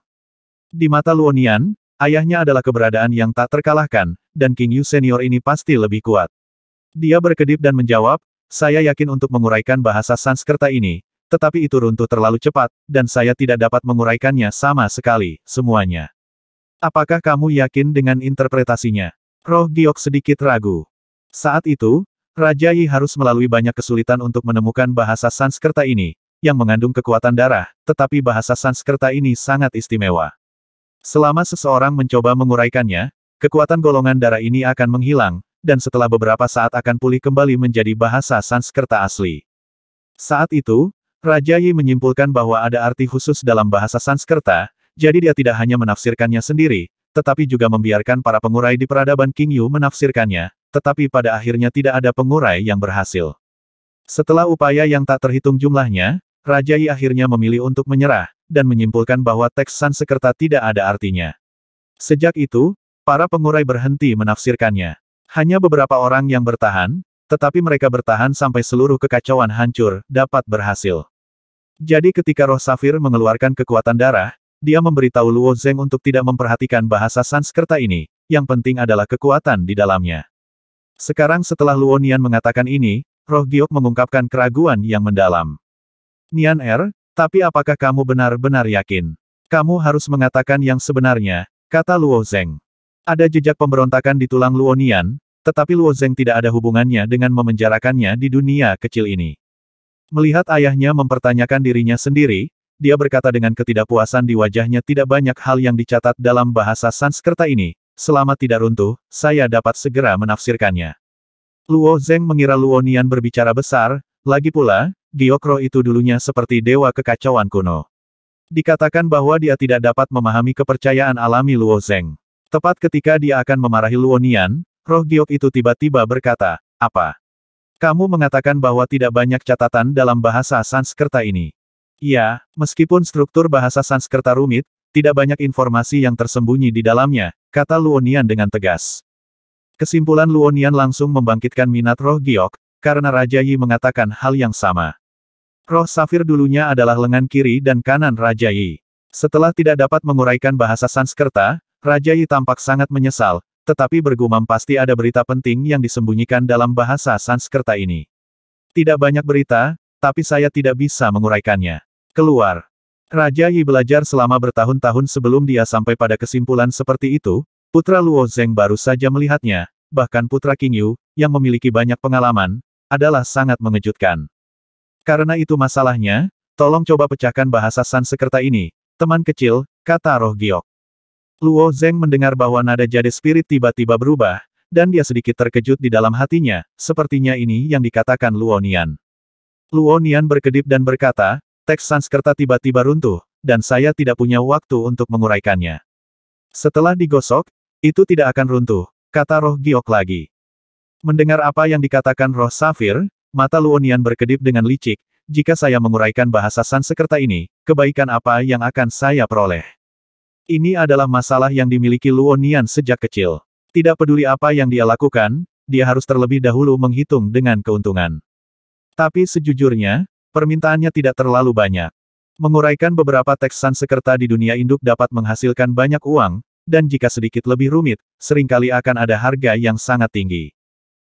Di mata Luo Nian, ayahnya adalah keberadaan yang tak terkalahkan, dan King Yu senior ini pasti lebih kuat. Dia berkedip dan menjawab, saya yakin untuk menguraikan bahasa Sanskerta ini, tetapi itu runtuh terlalu cepat, dan saya tidak dapat menguraikannya sama sekali, semuanya. Apakah kamu yakin dengan interpretasinya? Roh Giok sedikit ragu. Saat itu, Raja Yi harus melalui banyak kesulitan untuk menemukan bahasa Sanskerta ini, yang mengandung kekuatan darah, tetapi bahasa Sanskerta ini sangat istimewa. Selama seseorang mencoba menguraikannya, kekuatan golongan darah ini akan menghilang, dan setelah beberapa saat akan pulih kembali menjadi bahasa Sanskerta asli. Saat itu, Raja Yi menyimpulkan bahwa ada arti khusus dalam bahasa Sanskerta, jadi dia tidak hanya menafsirkannya sendiri, tetapi juga membiarkan para pengurai di peradaban King Yu menafsirkannya, tetapi pada akhirnya tidak ada pengurai yang berhasil. Setelah upaya yang tak terhitung jumlahnya, Raja Yi akhirnya memilih untuk menyerah, dan menyimpulkan bahwa teks Sanskerta tidak ada artinya. Sejak itu, para pengurai berhenti menafsirkannya. Hanya beberapa orang yang bertahan, tetapi mereka bertahan sampai seluruh kekacauan hancur, dapat berhasil. Jadi ketika roh safir mengeluarkan kekuatan darah, dia memberitahu Luo Zeng untuk tidak memperhatikan bahasa Sanskerta ini, yang penting adalah kekuatan di dalamnya. Sekarang setelah Luo Nian mengatakan ini, Roh Giok mengungkapkan keraguan yang mendalam. Nian, tapi apakah kamu benar-benar yakin? Kamu harus mengatakan yang sebenarnya, kata Luo Zeng. Ada jejak pemberontakan di tulang Luo Nian, tetapi Luo Zeng tidak ada hubungannya dengan memenjarakannya di dunia kecil ini. Melihat ayahnya mempertanyakan dirinya sendiri, dia berkata dengan ketidakpuasan di wajahnya, tidak banyak hal yang dicatat dalam bahasa Sanskerta ini, selama tidak runtuh, saya dapat segera menafsirkannya. Luo Zeng mengira Luo Nian berbicara besar, lagi pula, Giok roh itu dulunya seperti dewa kekacauan kuno. Dikatakan bahwa dia tidak dapat memahami kepercayaan alami Luo Zeng. Tepat ketika dia akan memarahi Luo Nian, roh Giok itu tiba-tiba berkata, apa? Kamu mengatakan bahwa tidak banyak catatan dalam bahasa Sanskerta ini. Ya, meskipun struktur bahasa Sanskerta rumit, tidak banyak informasi yang tersembunyi di dalamnya, kata Luo Nian dengan tegas. Kesimpulan Luo Nian langsung membangkitkan minat roh Giok, karena Raja Yi mengatakan hal yang sama. Roh safir dulunya adalah lengan kiri dan kanan Raja Yi. Setelah tidak dapat menguraikan bahasa Sanskerta, Raja Yi tampak sangat menyesal, tetapi bergumam pasti ada berita penting yang disembunyikan dalam bahasa Sanskerta ini. Tidak banyak berita, tapi saya tidak bisa menguraikannya. Keluar. Raja Yi belajar selama bertahun-tahun sebelum dia sampai pada kesimpulan seperti itu, putra Luo Zeng baru saja melihatnya, bahkan putra King Yu, yang memiliki banyak pengalaman, adalah sangat mengejutkan. Karena itu masalahnya, tolong coba pecahkan bahasa Sanskerta ini, teman kecil, kata roh Giok. Luo Zeng mendengar bahwa nada jade spirit tiba-tiba berubah, dan dia sedikit terkejut di dalam hatinya, sepertinya ini yang dikatakan Luo Nian. Luo Nian berkedip dan berkata, teks Sanskerta tiba-tiba runtuh, dan saya tidak punya waktu untuk menguraikannya. Setelah digosok, itu tidak akan runtuh, kata roh Giok lagi. Mendengar apa yang dikatakan roh safir, mata Luo Nian berkedip dengan licik, jika saya menguraikan bahasa Sanskerta ini, kebaikan apa yang akan saya peroleh? Ini adalah masalah yang dimiliki Luo Nian sejak kecil. Tidak peduli apa yang dia lakukan, dia harus terlebih dahulu menghitung dengan keuntungan. Tapi sejujurnya, permintaannya tidak terlalu banyak. Menguraikan beberapa teks Sanskerta di dunia induk dapat menghasilkan banyak uang, dan jika sedikit lebih rumit, seringkali akan ada harga yang sangat tinggi.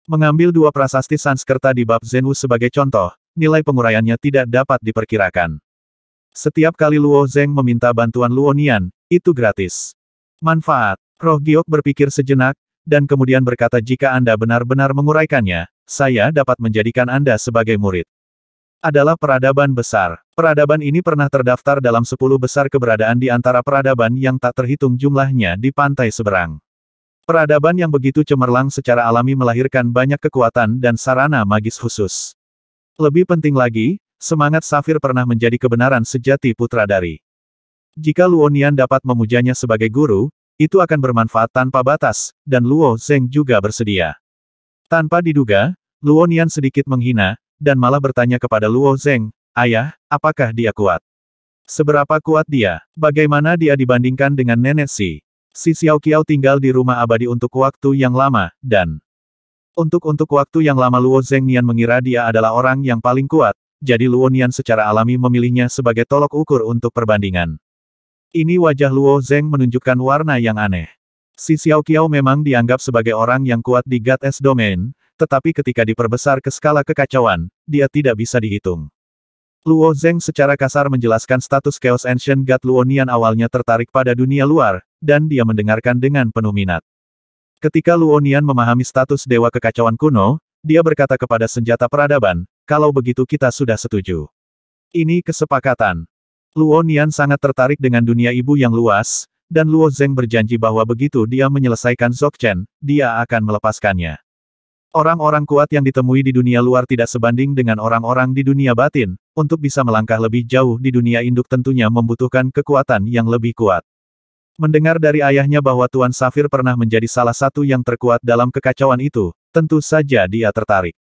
Mengambil 2 prasasti Sanskerta di bab Zhenwu sebagai contoh, nilai penguraiannya tidak dapat diperkirakan. Setiap kali Luo Zeng meminta bantuan Luo Nian, itu gratis. Manfaat. Roh Giok berpikir sejenak, dan kemudian berkata jika Anda benar-benar menguraikannya, saya dapat menjadikan Anda sebagai murid. Adalah peradaban besar. Peradaban ini pernah terdaftar dalam 10 besar keberadaan di antara peradaban yang tak terhitung jumlahnya di pantai seberang. Peradaban yang begitu cemerlang secara alami melahirkan banyak kekuatan dan sarana magis khusus. Lebih penting lagi, semangat Safir pernah menjadi kebenaran sejati putra dari. Jika Luo Nian dapat memujanya sebagai guru, itu akan bermanfaat tanpa batas, dan Luo Zeng juga bersedia. Tanpa diduga, Luo Nian sedikit menghina, dan malah bertanya kepada Luo Zeng, "Ayah, apakah dia kuat? Seberapa kuat dia? Bagaimana dia dibandingkan dengan nenek Si Xiao Qiao tinggal di rumah abadi untuk waktu yang lama, dan untuk waktu yang lama Luo Zeng Nian mengira dia adalah orang yang paling kuat, jadi Luo Nian secara alami memilihnya sebagai tolok ukur untuk perbandingan." Ini wajah Luo Zeng menunjukkan warna yang aneh. Si Xiao Qiao memang dianggap sebagai orang yang kuat di Goddess Domain, tetapi ketika diperbesar ke skala kekacauan, dia tidak bisa dihitung. Luo Zeng secara kasar menjelaskan status Chaos Ancient God Luo Nian awalnya tertarik pada dunia luar, dan dia mendengarkan dengan penuh minat. Ketika Luo Nian memahami status Dewa Kekacauan kuno, dia berkata kepada senjata peradaban, "Kalau begitu kita sudah setuju. Ini kesepakatan." Luo Nian sangat tertarik dengan dunia ibu yang luas, dan Luo Zeng berjanji bahwa begitu dia menyelesaikan Dzogchen, dia akan melepaskannya. Orang-orang kuat yang ditemui di dunia luar tidak sebanding dengan orang-orang di dunia batin, untuk bisa melangkah lebih jauh di dunia induk tentunya membutuhkan kekuatan yang lebih kuat. Mendengar dari ayahnya bahwa Tuan Safir pernah menjadi salah satu yang terkuat dalam kekacauan itu, tentu saja dia tertarik.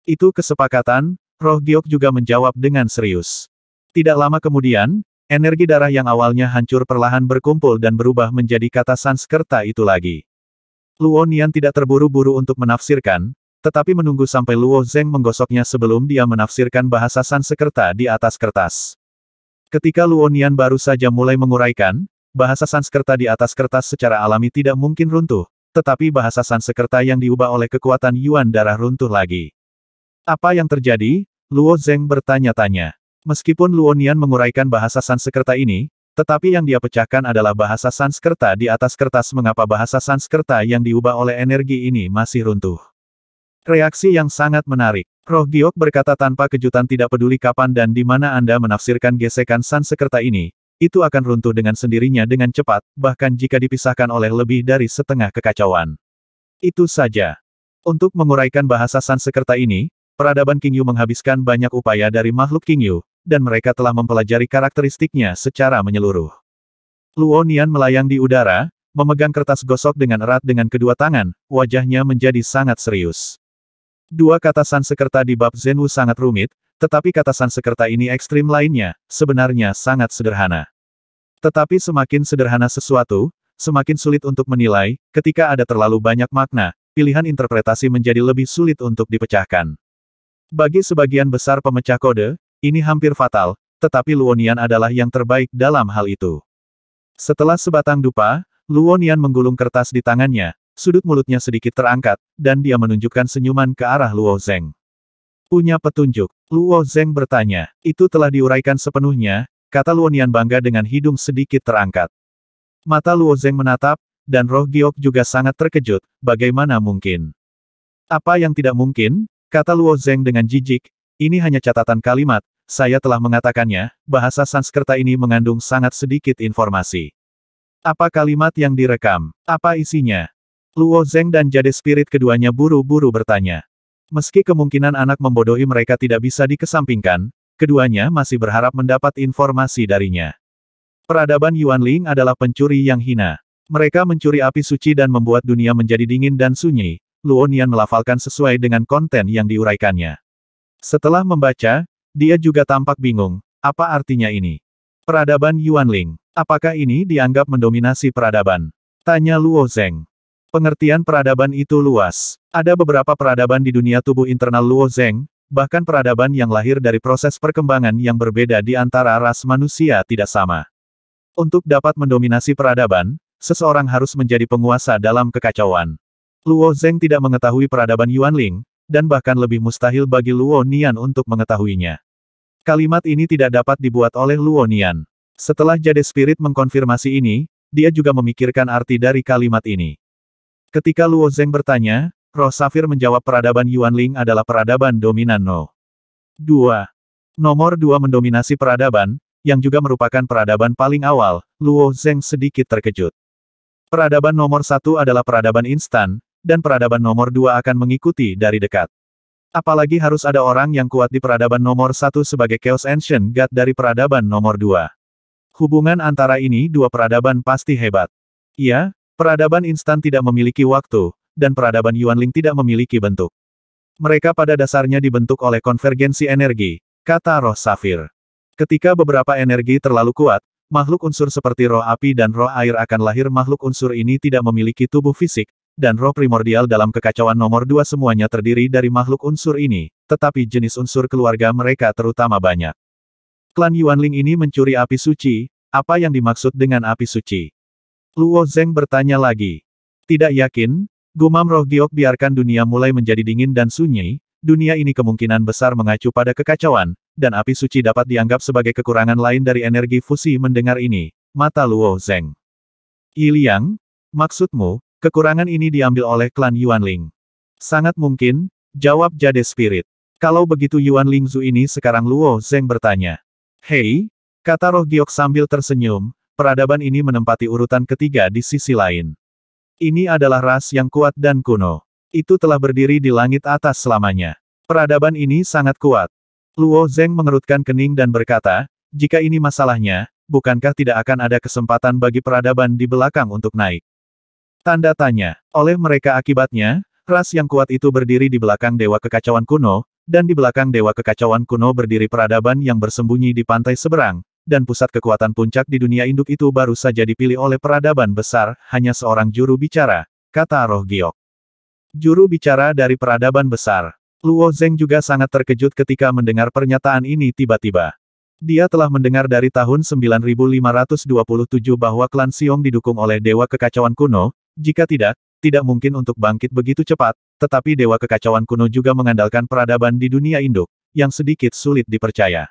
Itu kesepakatan, Roh Giok juga menjawab dengan serius. Tidak lama kemudian, energi darah yang awalnya hancur perlahan berkumpul dan berubah menjadi kata Sanskerta itu lagi. Luo Nian tidak terburu-buru untuk menafsirkan, tetapi menunggu sampai Luo Zeng menggosoknya sebelum dia menafsirkan bahasa Sanskerta di atas kertas. Ketika Luo Nian baru saja mulai menguraikan, bahasa Sanskerta di atas kertas secara alami tidak mungkin runtuh, tetapi bahasa Sanskerta yang diubah oleh kekuatan Yuan darah runtuh lagi. Apa yang terjadi? Luo Zeng bertanya-tanya. Meskipun Luo Nian menguraikan bahasa Sanskerta ini, tetapi yang dia pecahkan adalah bahasa Sanskerta di atas kertas. Mengapa bahasa Sanskerta yang diubah oleh energi ini masih runtuh? Reaksi yang sangat menarik. Roh Giok berkata tanpa kejutan, tidak peduli kapan dan di mana Anda menafsirkan gesekan Sanskerta ini, itu akan runtuh dengan sendirinya dengan cepat, bahkan jika dipisahkan oleh lebih dari setengah kekacauan. Itu saja. Untuk menguraikan bahasa Sanskerta ini, peradaban Qingyu menghabiskan banyak upaya dari makhluk Qingyu, dan mereka telah mempelajari karakteristiknya secara menyeluruh. Luo Nian melayang di udara, memegang kertas gosok dengan erat dengan kedua tangan, wajahnya menjadi sangat serius. Dua kata Sanskerta di bab Zhenwu sangat rumit, tetapi kata Sanskerta ini ekstrim lainnya, sebenarnya sangat sederhana. Tetapi semakin sederhana sesuatu, semakin sulit untuk menilai, ketika ada terlalu banyak makna, pilihan interpretasi menjadi lebih sulit untuk dipecahkan. Bagi sebagian besar pemecah kode, ini hampir fatal, tetapi Luo Nian adalah yang terbaik dalam hal itu. Setelah sebatang dupa, Luo Nian menggulung kertas di tangannya, sudut mulutnya sedikit terangkat, dan dia menunjukkan senyuman ke arah Luo Zeng. Punya petunjuk? Luo Zeng bertanya. Itu telah diuraikan sepenuhnya, kata Luo Nian bangga dengan hidung sedikit terangkat. Mata Luo Zeng menatap, dan Roh Giok juga sangat terkejut, bagaimana mungkin? Apa yang tidak mungkin? Kata Luo Zeng dengan jijik, ini hanya catatan kalimat, saya telah mengatakannya, bahasa Sanskerta ini mengandung sangat sedikit informasi. Apa kalimat yang direkam? Apa isinya? Luo Zeng dan Jade Spirit keduanya buru-buru bertanya. Meski kemungkinan anak membodohi mereka tidak bisa dikesampingkan, keduanya masih berharap mendapat informasi darinya. Peradaban Yuanling adalah pencuri yang hina. Mereka mencuri api suci dan membuat dunia menjadi dingin dan sunyi. Luo Nian melafalkan sesuai dengan konten yang diuraikannya. Setelah membaca, dia juga tampak bingung, apa artinya ini? Peradaban Yuanling, apakah ini dianggap mendominasi peradaban? Tanya Luo Zeng. Pengertian peradaban itu luas. Ada beberapa peradaban di dunia tubuh internal Luo Zeng, bahkan peradaban yang lahir dari proses perkembangan yang berbeda di antara ras manusia tidak sama. Untuk dapat mendominasi peradaban, seseorang harus menjadi penguasa dalam kekacauan. Luo Zeng tidak mengetahui peradaban Yuanling, dan bahkan lebih mustahil bagi Luo Nian untuk mengetahuinya. Kalimat ini tidak dapat dibuat oleh Luo Nian. Setelah Jade Spirit mengkonfirmasi ini, dia juga memikirkan arti dari kalimat ini. Ketika Luo Zeng bertanya, Roh Safir menjawab peradaban Yuanling adalah peradaban dominan No. 2. Nomor 2 mendominasi peradaban, yang juga merupakan peradaban paling awal. Luo Zeng sedikit terkejut. Peradaban nomor 1 adalah peradaban instan, dan peradaban nomor 2 akan mengikuti dari dekat. Apalagi harus ada orang yang kuat di peradaban nomor 1 sebagai Chaos Ancient God dari peradaban nomor 2. Hubungan antara ini dua peradaban pasti hebat. Iya, peradaban instan tidak memiliki waktu, dan peradaban Yuanling tidak memiliki bentuk. Mereka pada dasarnya dibentuk oleh konvergensi energi, kata Roh Safir. Ketika beberapa energi terlalu kuat, makhluk unsur seperti roh api dan roh air akan lahir. Makhluk unsur ini tidak memiliki tubuh fisik, dan roh primordial dalam kekacauan nomor 2 semuanya terdiri dari makhluk unsur ini, tetapi jenis unsur keluarga mereka terutama banyak. Klan Yuanling ini mencuri api suci, apa yang dimaksud dengan api suci? Luo Zeng bertanya lagi. Tidak yakin, gumam Roh Giok, biarkan dunia mulai menjadi dingin dan sunyi, dunia ini kemungkinan besar mengacu pada kekacauan, dan api suci dapat dianggap sebagai kekurangan lain dari energi fusi. Mendengar ini, mata Luo Zeng. Yi Liang, maksudmu, kekurangan ini diambil oleh klan Yuanling? Sangat mungkin, jawab Jade Spirit. Kalau begitu Yuanling Zhu ini sekarang? Luo Zeng bertanya. Hei, kata Roh Giok sambil tersenyum, peradaban ini menempati urutan ketiga di sisi lain. Ini adalah ras yang kuat dan kuno. Itu telah berdiri di langit atas selamanya. Peradaban ini sangat kuat. Luo Zeng mengerutkan kening dan berkata, jika ini masalahnya, bukankah tidak akan ada kesempatan bagi peradaban di belakang untuk naik? Tanda tanya. Oleh mereka akibatnya, ras yang kuat itu berdiri di belakang Dewa Kekacauan Kuno, dan di belakang Dewa Kekacauan Kuno berdiri peradaban yang bersembunyi di pantai seberang, dan pusat kekuatan puncak di dunia induk itu baru saja dipilih oleh peradaban besar, hanya seorang juru bicara, kata Roh Giok. Juru bicara dari peradaban besar. Luo Zeng juga sangat terkejut ketika mendengar pernyataan ini tiba-tiba. Dia telah mendengar dari tahun 9527 bahwa klan Xiong didukung oleh Dewa Kekacauan Kuno, jika tidak mungkin untuk bangkit begitu cepat, tetapi Dewa Kekacauan Kuno juga mengandalkan peradaban di dunia induk, yang sedikit sulit dipercaya.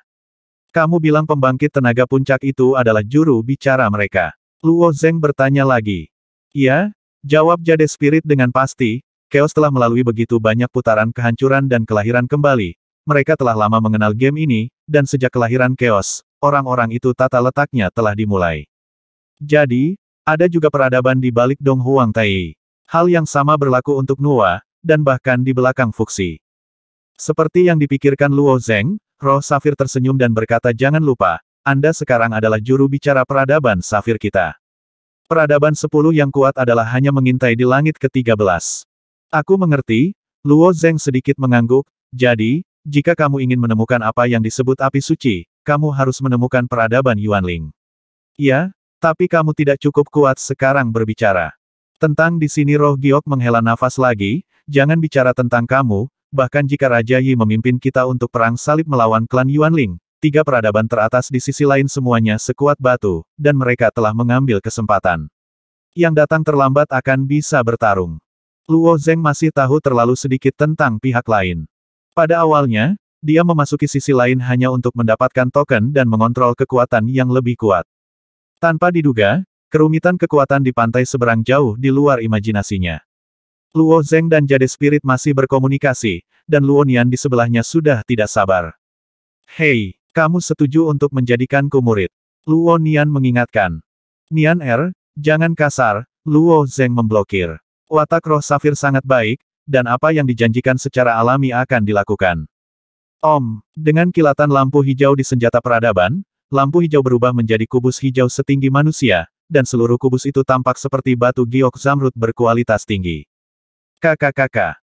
Kamu bilang pembangkit tenaga puncak itu adalah juru bicara mereka? Luo Zeng bertanya lagi. Iya, jawab Jade Spirit dengan pasti, Chaos telah melalui begitu banyak putaran kehancuran dan kelahiran kembali. Mereka telah lama mengenal game ini, dan sejak kelahiran Chaos, orang-orang itu tata letaknya telah dimulai. Jadi, ada juga peradaban di balik Dong Huang Tai. Hal yang sama berlaku untuk Nuwa, dan bahkan di belakang Fuxi. Seperti yang dipikirkan Luo Zeng, Roh Safir tersenyum dan berkata, jangan lupa, Anda sekarang adalah juru bicara peradaban Safir kita. Peradaban 10 yang kuat adalah hanya mengintai di langit ke-13. Aku mengerti, Luo Zeng sedikit mengangguk, jadi, jika kamu ingin menemukan apa yang disebut api suci, kamu harus menemukan peradaban Yuanling. Ya, tapi kamu tidak cukup kuat sekarang berbicara. Tentang di sini Roh Giok menghela nafas lagi, jangan bicara tentang kamu, bahkan jika Raja Yi memimpin kita untuk perang salib melawan klan Yuanling, 3 peradaban teratas di sisi lain semuanya sekuat batu, dan mereka telah mengambil kesempatan. Yang datang terlambat akan bisa bertarung. Luo Zeng masih tahu terlalu sedikit tentang pihak lain. Pada awalnya, dia memasuki sisi lain hanya untuk mendapatkan token dan mengontrol kekuatan yang lebih kuat. Tanpa diduga, kerumitan kekuatan di pantai seberang jauh di luar imajinasinya. Luo Zeng dan Jade Spirit masih berkomunikasi, dan Luo Nian di sebelahnya sudah tidak sabar. Hei, kamu setuju untuk menjadikanku murid? Luo Nian mengingatkan. Nian jangan kasar, Luo Zeng memblokir. Watak Roh Safir sangat baik, dan apa yang dijanjikan secara alami akan dilakukan. Dengan kilatan lampu hijau di senjata peradaban, lampu hijau berubah menjadi kubus hijau setinggi manusia, dan seluruh kubus itu tampak seperti batu giok zamrud berkualitas tinggi.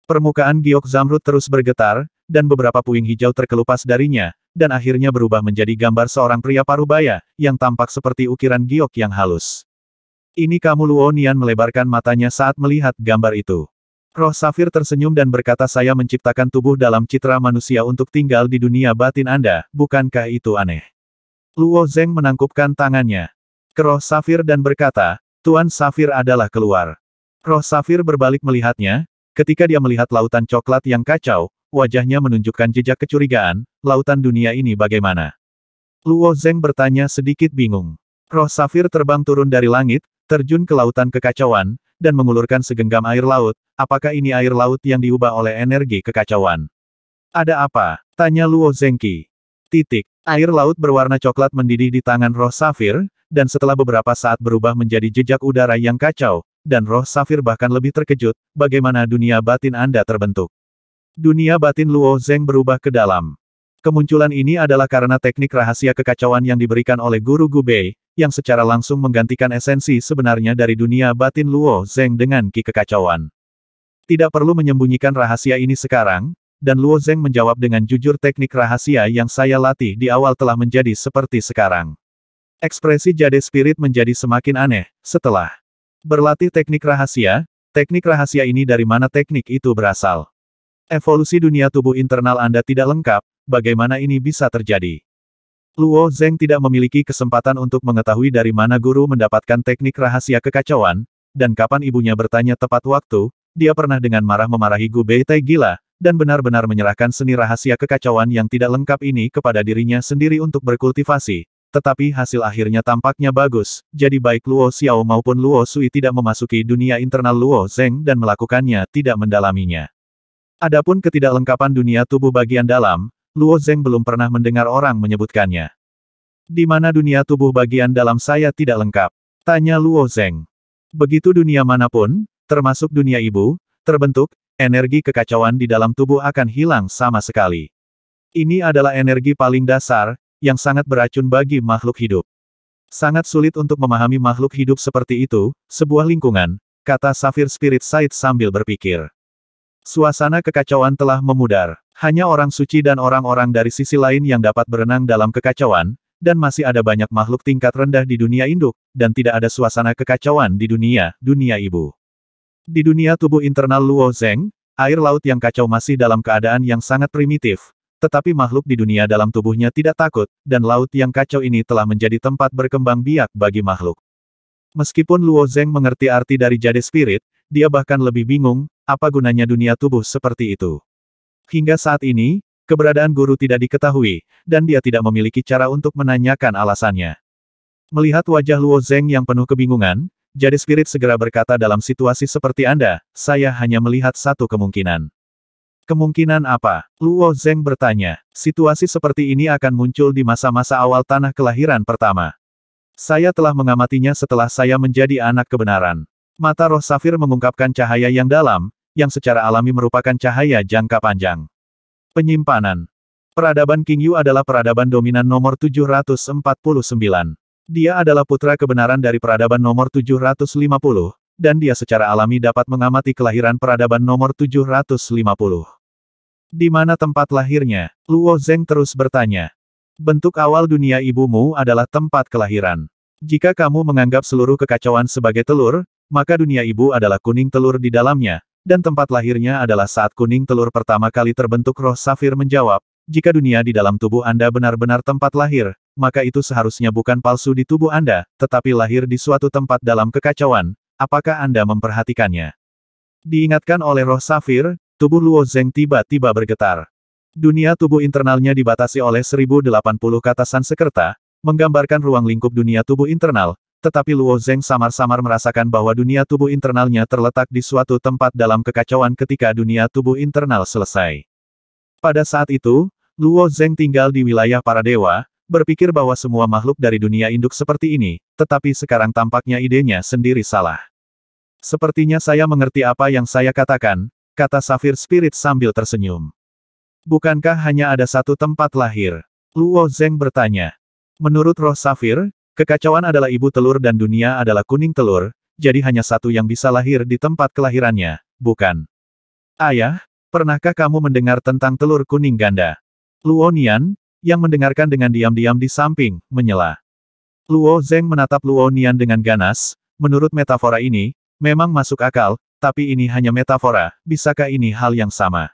Permukaan giok zamrud terus bergetar, dan beberapa puing hijau terkelupas darinya, dan akhirnya berubah menjadi gambar seorang pria parubaya, yang tampak seperti ukiran giok yang halus. Ini kamu? Luo Nian melebarkan matanya saat melihat gambar itu. Roh Safir tersenyum dan berkata, saya menciptakan tubuh dalam citra manusia untuk tinggal di dunia batin Anda, bukankah itu aneh? Luo Zeng menangkupkan tangannya ke Roh Safir dan berkata, Tuan Safir adalah keluar. Roh Safir berbalik melihatnya, ketika dia melihat lautan coklat yang kacau, wajahnya menunjukkan jejak kecurigaan, lautan dunia ini bagaimana? Luo Zeng bertanya sedikit bingung. Roh Safir terbang turun dari langit, terjun ke lautan kekacauan, dan mengulurkan segenggam air laut. Apakah ini air laut yang diubah oleh energi kekacauan? Ada apa? Tanya Luo Zengqi. Air laut berwarna coklat mendidih di tangan roh safir, dan setelah beberapa saat berubah menjadi jejak udara yang kacau, dan roh safir bahkan lebih terkejut, bagaimana dunia batin Anda terbentuk. Dunia batin Luo Zeng berubah ke dalam. Kemunculan ini adalah karena teknik rahasia kekacauan yang diberikan oleh Guru Gu Bei, yang secara langsung menggantikan esensi sebenarnya dari dunia batin Luo Zeng dengan ki kekacauan. Tidak perlu menyembunyikan rahasia ini sekarang, dan Luo Zeng menjawab dengan jujur teknik rahasia yang saya latih di awal telah menjadi seperti sekarang. Ekspresi Jade Spirit menjadi semakin aneh, setelah berlatih teknik rahasia ini dari mana teknik itu berasal? Evolusi dunia tubuh internal Anda tidak lengkap, bagaimana ini bisa terjadi? Luo Zeng tidak memiliki kesempatan untuk mengetahui dari mana guru mendapatkan teknik rahasia kekacauan, dan kapan ibunya bertanya tepat waktu, dia pernah dengan marah memarahi Gu Beitai gila, dan benar-benar menyerahkan seni rahasia kekacauan yang tidak lengkap ini kepada dirinya sendiri untuk berkultivasi, tetapi hasil akhirnya tampaknya bagus, jadi baik Luo Xiao maupun Luo Sui tidak memasuki dunia internal Luo Zeng dan melakukannya tidak mendalaminya. Adapun ketidaklengkapan dunia tubuh bagian dalam, Luo Zeng belum pernah mendengar orang menyebutkannya. Di mana dunia tubuh bagian dalam saya tidak lengkap? Tanya Luo Zeng. Begitu dunia manapun, termasuk dunia ibu, terbentuk, energi kekacauan di dalam tubuh akan hilang sama sekali. Ini adalah energi paling dasar, yang sangat beracun bagi makhluk hidup. Sangat sulit untuk memahami makhluk hidup seperti itu, sebuah lingkungan, kata Safir Spirit Said sambil berpikir. Suasana kekacauan telah memudar. Hanya orang suci dan orang-orang dari sisi lain yang dapat berenang dalam kekacauan, dan masih ada banyak makhluk tingkat rendah di dunia induk, dan tidak ada suasana kekacauan di dunia ibu. Di dunia tubuh internal Luo Zeng, air laut yang kacau masih dalam keadaan yang sangat primitif, tetapi makhluk di dunia dalam tubuhnya tidak takut, dan laut yang kacau ini telah menjadi tempat berkembang biak bagi makhluk. Meskipun Luo Zeng mengerti arti dari Jade Spirit, dia bahkan lebih bingung, apa gunanya dunia tubuh seperti itu. Hingga saat ini, keberadaan guru tidak diketahui, dan dia tidak memiliki cara untuk menanyakan alasannya. Melihat wajah Luo Zeng yang penuh kebingungan, Jade Spirit segera berkata dalam situasi seperti Anda, saya hanya melihat satu kemungkinan. Kemungkinan apa? Luo Zeng bertanya. Situasi seperti ini akan muncul di masa-masa awal tanah kelahiran pertama. Saya telah mengamatinya setelah saya menjadi anak kebenaran. Mata roh safir mengungkapkan cahaya yang dalam, yang secara alami merupakan cahaya jangka panjang. Penyimpanan. Peradaban King Yu adalah peradaban dominan nomor 749. Dia adalah putra kebenaran dari peradaban nomor 750, dan dia secara alami dapat mengamati kelahiran peradaban nomor 750. Di mana tempat lahirnya? Luo Zeng terus bertanya. Bentuk awal dunia ibumu adalah tempat kelahiran. Jika kamu menganggap seluruh kekacauan sebagai telur, maka dunia ibu adalah kuning telur di dalamnya, dan tempat lahirnya adalah saat kuning telur pertama kali terbentuk. Roh Safir menjawab, jika dunia di dalam tubuh Anda benar-benar tempat lahir, maka itu seharusnya bukan palsu di tubuh Anda, tetapi lahir di suatu tempat dalam kekacauan. Apakah Anda memperhatikannya? Diingatkan oleh roh Safir, tubuh Luo Zeng tiba-tiba bergetar. Dunia tubuh internalnya dibatasi oleh 1080 kata Sanskerta, menggambarkan ruang lingkup dunia tubuh internal, tetapi Luo Zeng samar-samar merasakan bahwa dunia tubuh internalnya terletak di suatu tempat dalam kekacauan ketika dunia tubuh internal selesai. Pada saat itu, Luo Zeng tinggal di wilayah para dewa, berpikir bahwa semua makhluk dari dunia induk seperti ini, tetapi sekarang tampaknya idenya sendiri salah. Sepertinya saya mengerti apa yang saya katakan, kata Safir Spirit sambil tersenyum. Bukankah hanya ada satu tempat lahir? Luo Zeng bertanya. Menurut roh Safir, kekacauan adalah ibu telur dan dunia adalah kuning telur, jadi hanya satu yang bisa lahir di tempat kelahirannya, bukan? Ayah, pernahkah kamu mendengar tentang telur kuning ganda? Luo Nian, yang mendengarkan dengan diam-diam di samping, menyela. Luo Zeng menatap Luo Nian dengan ganas, menurut metafora ini, memang masuk akal, tapi ini hanya metafora, bisakah ini hal yang sama?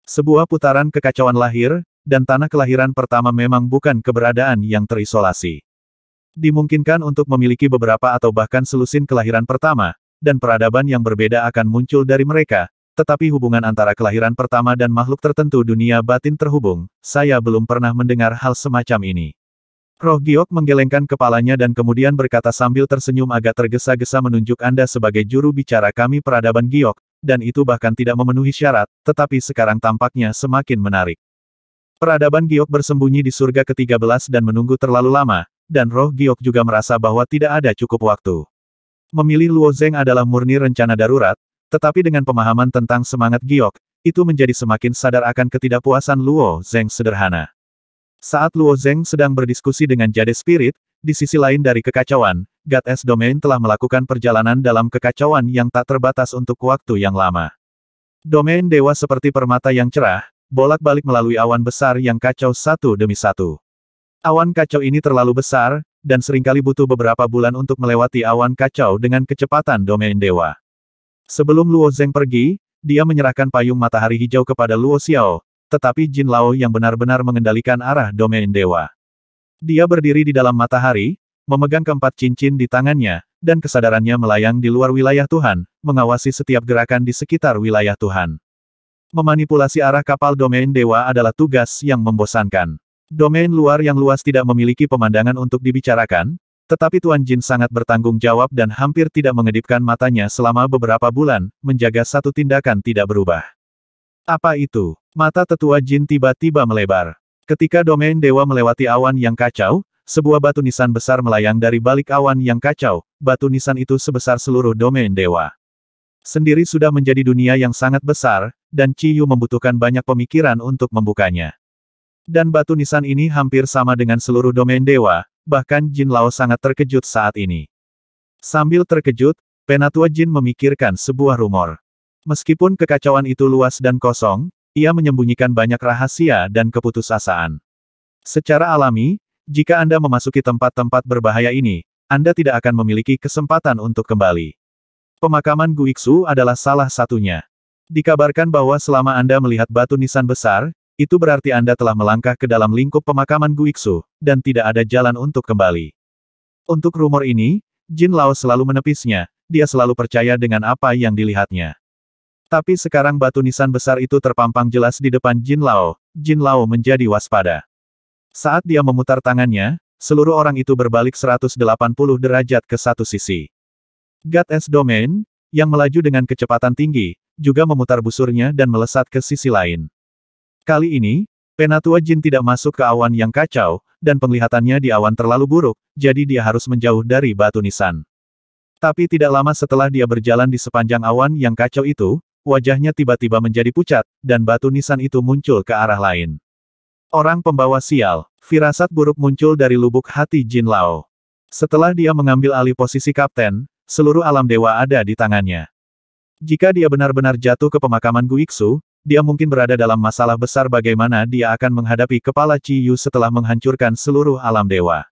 Sebuah putaran kekacauan lahir, dan tanah kelahiran pertama memang bukan keberadaan yang terisolasi. Dimungkinkan untuk memiliki beberapa atau bahkan selusin kelahiran pertama, dan peradaban yang berbeda akan muncul dari mereka, tetapi hubungan antara kelahiran pertama dan makhluk tertentu dunia batin terhubung, saya belum pernah mendengar hal semacam ini. Roh Giok menggelengkan kepalanya dan kemudian berkata sambil tersenyum agak tergesa-gesa menunjuk Anda sebagai juru bicara kami peradaban Giok, dan itu bahkan tidak memenuhi syarat, tetapi sekarang tampaknya semakin menarik. Peradaban Giok bersembunyi di surga ke-13 dan menunggu terlalu lama, dan roh Giok juga merasa bahwa tidak ada cukup waktu. Memilih Luo Zeng adalah murni rencana darurat, tetapi dengan pemahaman tentang semangat Giok, itu menjadi semakin sadar akan ketidakpuasan Luo Zeng sederhana. Saat Luo Zeng sedang berdiskusi dengan Jade Spirit, di sisi lain dari kekacauan, Goddess Domain telah melakukan perjalanan dalam kekacauan yang tak terbatas untuk waktu yang lama. Domain dewa seperti permata yang cerah, bolak-balik melalui awan besar yang kacau satu demi satu. Awan kacau ini terlalu besar, dan seringkali butuh beberapa bulan untuk melewati awan kacau dengan kecepatan Domain dewa. Sebelum Luo Zeng pergi, dia menyerahkan payung matahari hijau kepada Luo Xiao, tetapi Jin Lao yang benar-benar mengendalikan arah Domain dewa. Dia berdiri di dalam matahari, memegang keempat cincin di tangannya, dan kesadarannya melayang di luar wilayah Tuhan, mengawasi setiap gerakan di sekitar wilayah Tuhan. Memanipulasi arah kapal Domain dewa adalah tugas yang membosankan. Domain luar yang luas tidak memiliki pemandangan untuk dibicarakan, tetapi Tuan Jin sangat bertanggung jawab dan hampir tidak mengedipkan matanya selama beberapa bulan, menjaga satu tindakan tidak berubah. Apa itu? Mata tetua Jin tiba-tiba melebar. Ketika Domain dewa melewati awan yang kacau, sebuah batu nisan besar melayang dari balik awan yang kacau, batu nisan itu sebesar seluruh Domain dewa. Sendiri sudah menjadi dunia yang sangat besar, dan Chi Yu membutuhkan banyak pemikiran untuk membukanya. Dan batu nisan ini hampir sama dengan seluruh Domain dewa, bahkan Jin Lao sangat terkejut saat ini. Sambil terkejut, Penatua Jin memikirkan sebuah rumor. Meskipun kekacauan itu luas dan kosong, ia menyembunyikan banyak rahasia dan keputusasaan. Secara alami, jika Anda memasuki tempat-tempat berbahaya ini, Anda tidak akan memiliki kesempatan untuk kembali. Pemakaman Guiksu adalah salah satunya. Dikabarkan bahwa selama Anda melihat batu nisan besar, itu berarti Anda telah melangkah ke dalam lingkup pemakaman Guiksu, dan tidak ada jalan untuk kembali. Untuk rumor ini, Jin Lao selalu menepisnya, dia selalu percaya dengan apa yang dilihatnya. Tapi sekarang batu nisan besar itu terpampang jelas di depan Jin Lao menjadi waspada. Saat dia memutar tangannya, seluruh orang itu berbalik 180 derajat ke satu sisi. Goddess Domain, yang melaju dengan kecepatan tinggi, juga memutar busurnya dan melesat ke sisi lain. Kali ini, Penatua Jin tidak masuk ke awan yang kacau, dan penglihatannya di awan terlalu buruk, jadi dia harus menjauh dari batu nisan. Tapi tidak lama setelah dia berjalan di sepanjang awan yang kacau itu, wajahnya tiba-tiba menjadi pucat, dan batu nisan itu muncul ke arah lain. Orang pembawa sial, firasat buruk muncul dari lubuk hati Jin Lao. Setelah dia mengambil alih posisi kapten, seluruh alam dewa ada di tangannya. Jika dia benar-benar jatuh ke pemakaman Guiksu, dia mungkin berada dalam masalah besar bagaimana dia akan menghadapi kepala Chi Yu setelah menghancurkan seluruh alam dewa.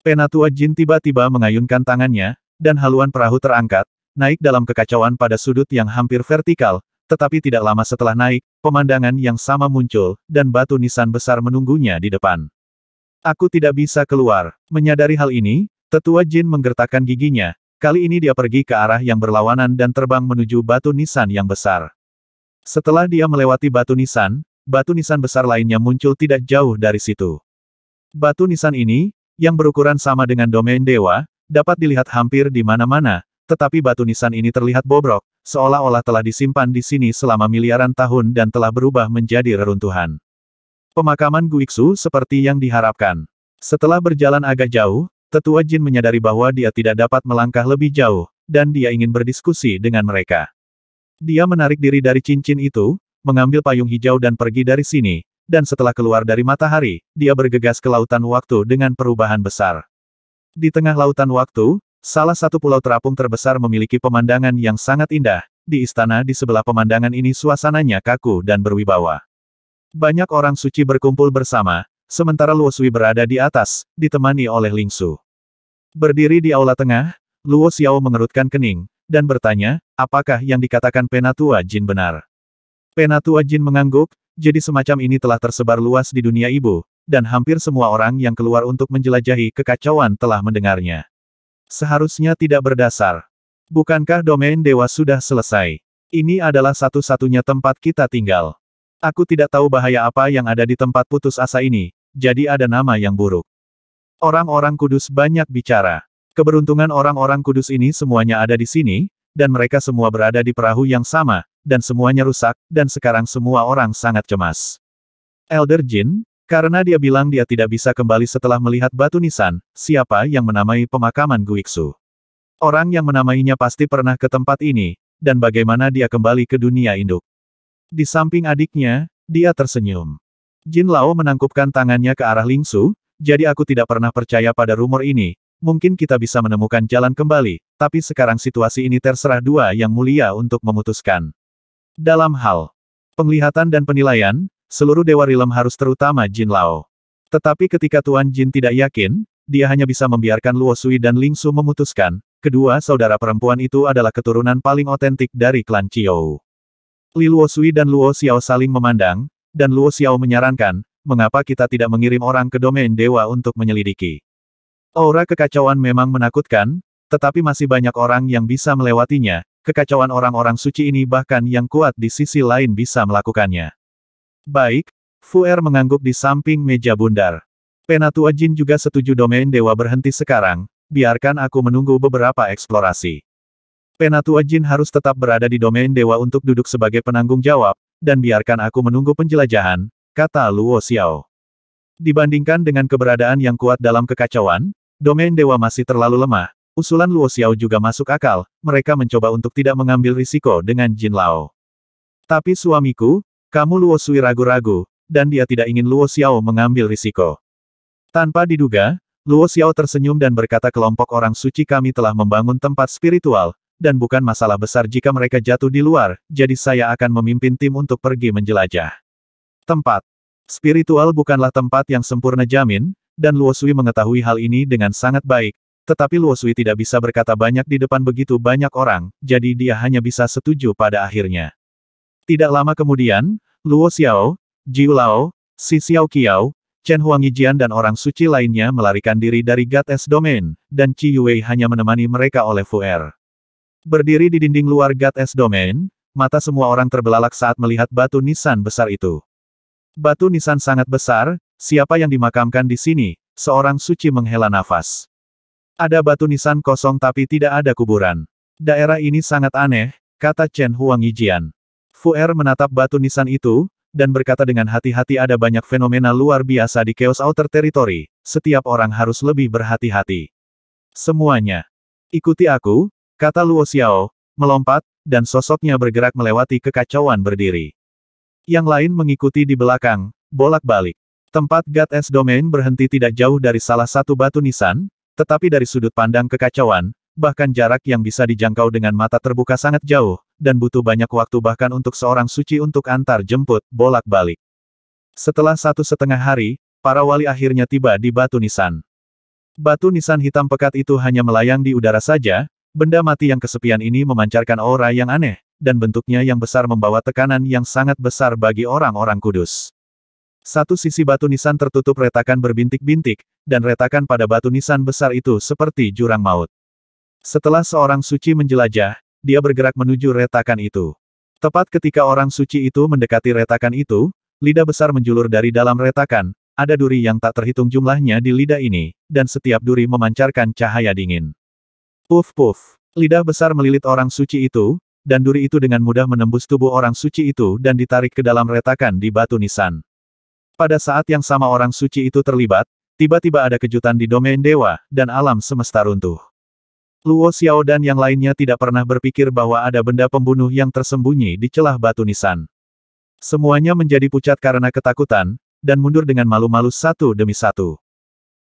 Penatua Jin tiba-tiba mengayunkan tangannya, dan haluan perahu terangkat, naik dalam kekacauan pada sudut yang hampir vertikal, tetapi tidak lama setelah naik, pemandangan yang sama muncul, dan batu nisan besar menunggunya di depan. Aku tidak bisa keluar. Menyadari hal ini, tetua Jin menggertakkan giginya, kali ini dia pergi ke arah yang berlawanan dan terbang menuju batu nisan yang besar. Setelah dia melewati batu nisan besar lainnya muncul tidak jauh dari situ. Batu nisan ini, yang berukuran sama dengan Domain dewa, dapat dilihat hampir di mana-mana, tetapi batu nisan ini terlihat bobrok, seolah-olah telah disimpan di sini selama miliaran tahun dan telah berubah menjadi reruntuhan. Pemakaman Guiksu seperti yang diharapkan. Setelah berjalan agak jauh, tetua Jin menyadari bahwa dia tidak dapat melangkah lebih jauh, dan dia ingin berdiskusi dengan mereka. Dia menarik diri dari cincin itu, mengambil payung hijau dan pergi dari sini, dan setelah keluar dari matahari, dia bergegas ke lautan waktu dengan perubahan besar. Di tengah lautan waktu, salah satu pulau terapung terbesar memiliki pemandangan yang sangat indah. Di istana di sebelah pemandangan ini suasananya kaku dan berwibawa. Banyak orang suci berkumpul bersama, sementara Luo Sui berada di atas, ditemani oleh Ling Su. Berdiri di aula tengah, Luo Xiao mengerutkan kening, dan bertanya, apakah yang dikatakan Penatua Jin benar? Penatua Jin mengangguk, jadi semacam ini telah tersebar luas di dunia ibu, dan hampir semua orang yang keluar untuk menjelajahi kekacauan telah mendengarnya. Seharusnya tidak berdasar. Bukankah Domain dewa sudah selesai? Ini adalah satu-satunya tempat kita tinggal. Aku tidak tahu bahaya apa yang ada di tempat putus asa ini, jadi ada nama yang buruk. Orang-orang kudus banyak bicara. Keberuntungan orang-orang kudus ini semuanya ada di sini, dan mereka semua berada di perahu yang sama, dan semuanya rusak, dan sekarang semua orang sangat cemas. Elder Jin, karena dia bilang dia tidak bisa kembali setelah melihat batu nisan, siapa yang menamai pemakaman Guiksu? Orang yang menamainya pasti pernah ke tempat ini, dan bagaimana dia kembali ke dunia induk. Di samping adiknya, dia tersenyum. Jin Lao menangkupkan tangannya ke arah Lingsu, jadi aku tidak pernah percaya pada rumor ini, mungkin kita bisa menemukan jalan kembali, tapi sekarang situasi ini terserah Dua Yang Mulia untuk memutuskan. Dalam hal penglihatan dan penilaian, seluruh Dewa Rilem harus terutama Jin Lao. Tetapi ketika Tuan Jin tidak yakin, dia hanya bisa membiarkan Luo Sui dan Lingsu memutuskan, kedua saudara perempuan itu adalah keturunan paling otentik dari klan Qiou. Li Luo Sui dan Luo Xiao saling memandang, dan Luo Xiao menyarankan, mengapa kita tidak mengirim orang ke domain dewa untuk menyelidiki. Aura kekacauan memang menakutkan, tetapi masih banyak orang yang bisa melewatinya, kekacauan orang-orang suci ini bahkan yang kuat di sisi lain bisa melakukannya. Baik, Fu Er mengangguk di samping meja bundar. Penatua Jin juga setuju domain dewa berhenti sekarang, biarkan aku menunggu beberapa eksplorasi. Penatua Jin harus tetap berada di domain dewa untuk duduk sebagai penanggung jawab, dan biarkan aku menunggu penjelajahan, kata Luo Xiao. Dibandingkan dengan keberadaan yang kuat dalam kekacauan, domain dewa masih terlalu lemah. Usulan Luo Xiao juga masuk akal, mereka mencoba untuk tidak mengambil risiko dengan Jin Lao. Tapi suamiku, kamu Luo Sui ragu-ragu, dan dia tidak ingin Luo Xiao mengambil risiko. Tanpa diduga, Luo Xiao tersenyum dan berkata kelompok orang suci kami telah membangun tempat spiritual, dan bukan masalah besar jika mereka jatuh di luar, jadi saya akan memimpin tim untuk pergi menjelajah. Tempat spiritual bukanlah tempat yang sempurna jamin, dan Luo Sui mengetahui hal ini dengan sangat baik, tetapi Luo Sui tidak bisa berkata banyak di depan begitu banyak orang, jadi dia hanya bisa setuju pada akhirnya. Tidak lama kemudian, Luo Xiao, Jiu Lao, Si Xiao Qiao, Chen Huangyijian dan orang suci lainnya melarikan diri dari Goddess Domain, dan Qi Yuwei hanya menemani mereka oleh Fu Er. Berdiri di dinding luar Goddess Domain, mata semua orang terbelalak saat melihat batu nisan besar itu. Batu nisan sangat besar, siapa yang dimakamkan di sini? Seorang suci menghela nafas. Ada batu nisan kosong tapi tidak ada kuburan. Daerah ini sangat aneh, kata Chen Huangyijian. Fu Er menatap batu nisan itu, dan berkata dengan hati-hati ada banyak fenomena luar biasa di Chaos Outer Territory, setiap orang harus lebih berhati-hati. Semuanya. Ikuti aku, kata Luo Xiao, melompat, dan sosoknya bergerak melewati kekacauan berdiri. Yang lain mengikuti di belakang, bolak-balik. Tempat Goddess Domain berhenti tidak jauh dari salah satu batu nisan, tetapi dari sudut pandang kekacauan, bahkan jarak yang bisa dijangkau dengan mata terbuka sangat jauh, dan butuh banyak waktu bahkan untuk seorang suci untuk antar jemput, bolak-balik. Setelah 1,5 hari, para wali akhirnya tiba di batu nisan. Batu nisan hitam pekat itu hanya melayang di udara saja, benda mati yang kesepian ini memancarkan aura yang aneh, dan bentuknya yang besar membawa tekanan yang sangat besar bagi orang-orang kudus. Satu sisi batu nisan tertutup retakan berbintik-bintik, dan retakan pada batu nisan besar itu seperti jurang maut. Setelah seorang suci menjelajah, dia bergerak menuju retakan itu. Tepat ketika orang suci itu mendekati retakan itu, lidah besar menjulur dari dalam retakan, ada duri yang tak terhitung jumlahnya di lidah ini, dan setiap duri memancarkan cahaya dingin. Puf-puf. Lidah besar melilit orang suci itu, dan duri itu dengan mudah menembus tubuh orang suci itu dan ditarik ke dalam retakan di batu nisan. Pada saat yang sama orang suci itu terlibat, tiba-tiba ada kejutan di domain dewa, dan alam semesta runtuh. Luo Xiao dan yang lainnya tidak pernah berpikir bahwa ada benda pembunuh yang tersembunyi di celah batu nisan. Semuanya menjadi pucat karena ketakutan, dan mundur dengan malu-malu satu demi satu.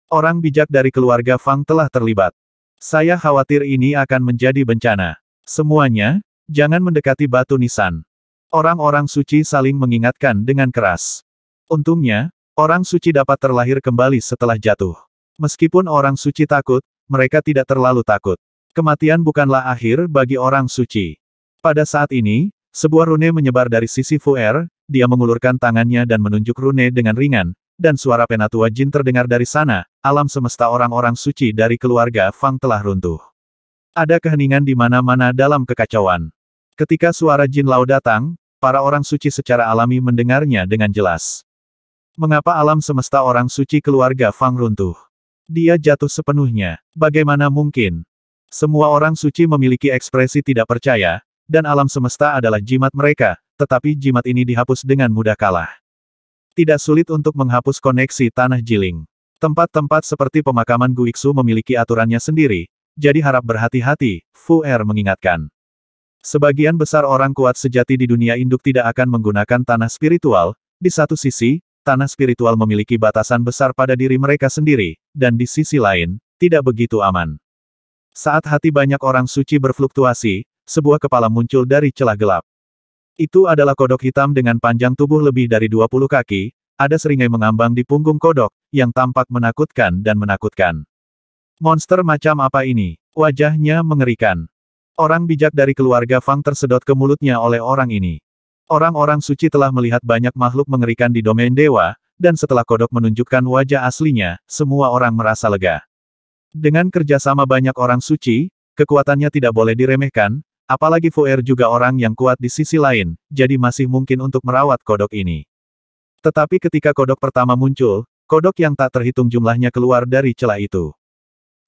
Orang bijak dari keluarga Fang telah terlibat. Saya khawatir ini akan menjadi bencana. Semuanya, jangan mendekati batu nisan. Orang-orang suci saling mengingatkan dengan keras. Untungnya, orang suci dapat terlahir kembali setelah jatuh. Meskipun orang suci takut, mereka tidak terlalu takut. Kematian bukanlah akhir bagi orang suci. Pada saat ini, sebuah rune menyebar dari sisi Fu Er, dia mengulurkan tangannya dan menunjuk rune dengan ringan, dan suara penatua Jin terdengar dari sana, alam semesta orang-orang suci dari keluarga Fang telah runtuh. Ada keheningan di mana-mana dalam kekacauan. Ketika suara Jin Lao datang, para orang suci secara alami mendengarnya dengan jelas. Mengapa alam semesta orang suci keluarga Fang runtuh? Dia jatuh sepenuhnya. Bagaimana mungkin? Semua orang suci memiliki ekspresi tidak percaya, dan alam semesta adalah jimat mereka, tetapi jimat ini dihapus dengan mudah kalah. Tidak sulit untuk menghapus koneksi tanah jiling. Tempat-tempat seperti pemakaman Guiksu memiliki aturannya sendiri, jadi harap berhati-hati, Fu Er mengingatkan. Sebagian besar orang kuat sejati di dunia induk tidak akan menggunakan tanah spiritual. Di satu sisi, tanah spiritual memiliki batasan besar pada diri mereka sendiri, dan di sisi lain, tidak begitu aman. Saat hati banyak orang suci berfluktuasi, sebuah kepala muncul dari celah gelap. Itu adalah kodok hitam dengan panjang tubuh lebih dari 20 kaki, ada seringai mengambang di punggung kodok, yang tampak menakutkan dan menakutkan. Monster macam apa ini? Wajahnya mengerikan. Orang bijak dari keluarga Fang tersedot ke mulutnya oleh orang ini. Orang-orang suci telah melihat banyak makhluk mengerikan di domain dewa, dan setelah kodok menunjukkan wajah aslinya, semua orang merasa lega. Dengan kerjasama banyak orang suci, kekuatannya tidak boleh diremehkan, apalagi Fu Er juga orang yang kuat di sisi lain, jadi masih mungkin untuk merawat kodok ini. Tetapi ketika kodok pertama muncul, kodok yang tak terhitung jumlahnya keluar dari celah itu.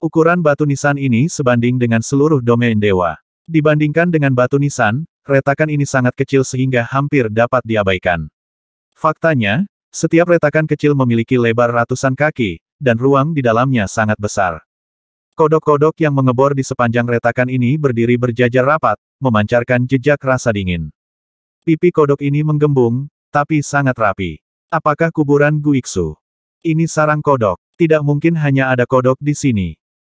Ukuran batu nisan ini sebanding dengan seluruh domain dewa. Dibandingkan dengan batu nisan, retakan ini sangat kecil sehingga hampir dapat diabaikan. Faktanya, setiap retakan kecil memiliki lebar ratusan kaki, dan ruang di dalamnya sangat besar. Kodok-kodok yang mengebor di sepanjang retakan ini berdiri berjajar rapat, memancarkan jejak rasa dingin. Pipi kodok ini menggembung, tapi sangat rapi. Apakah kuburan Guiksu? Ini sarang kodok. Tidak mungkin hanya ada kodok di sini.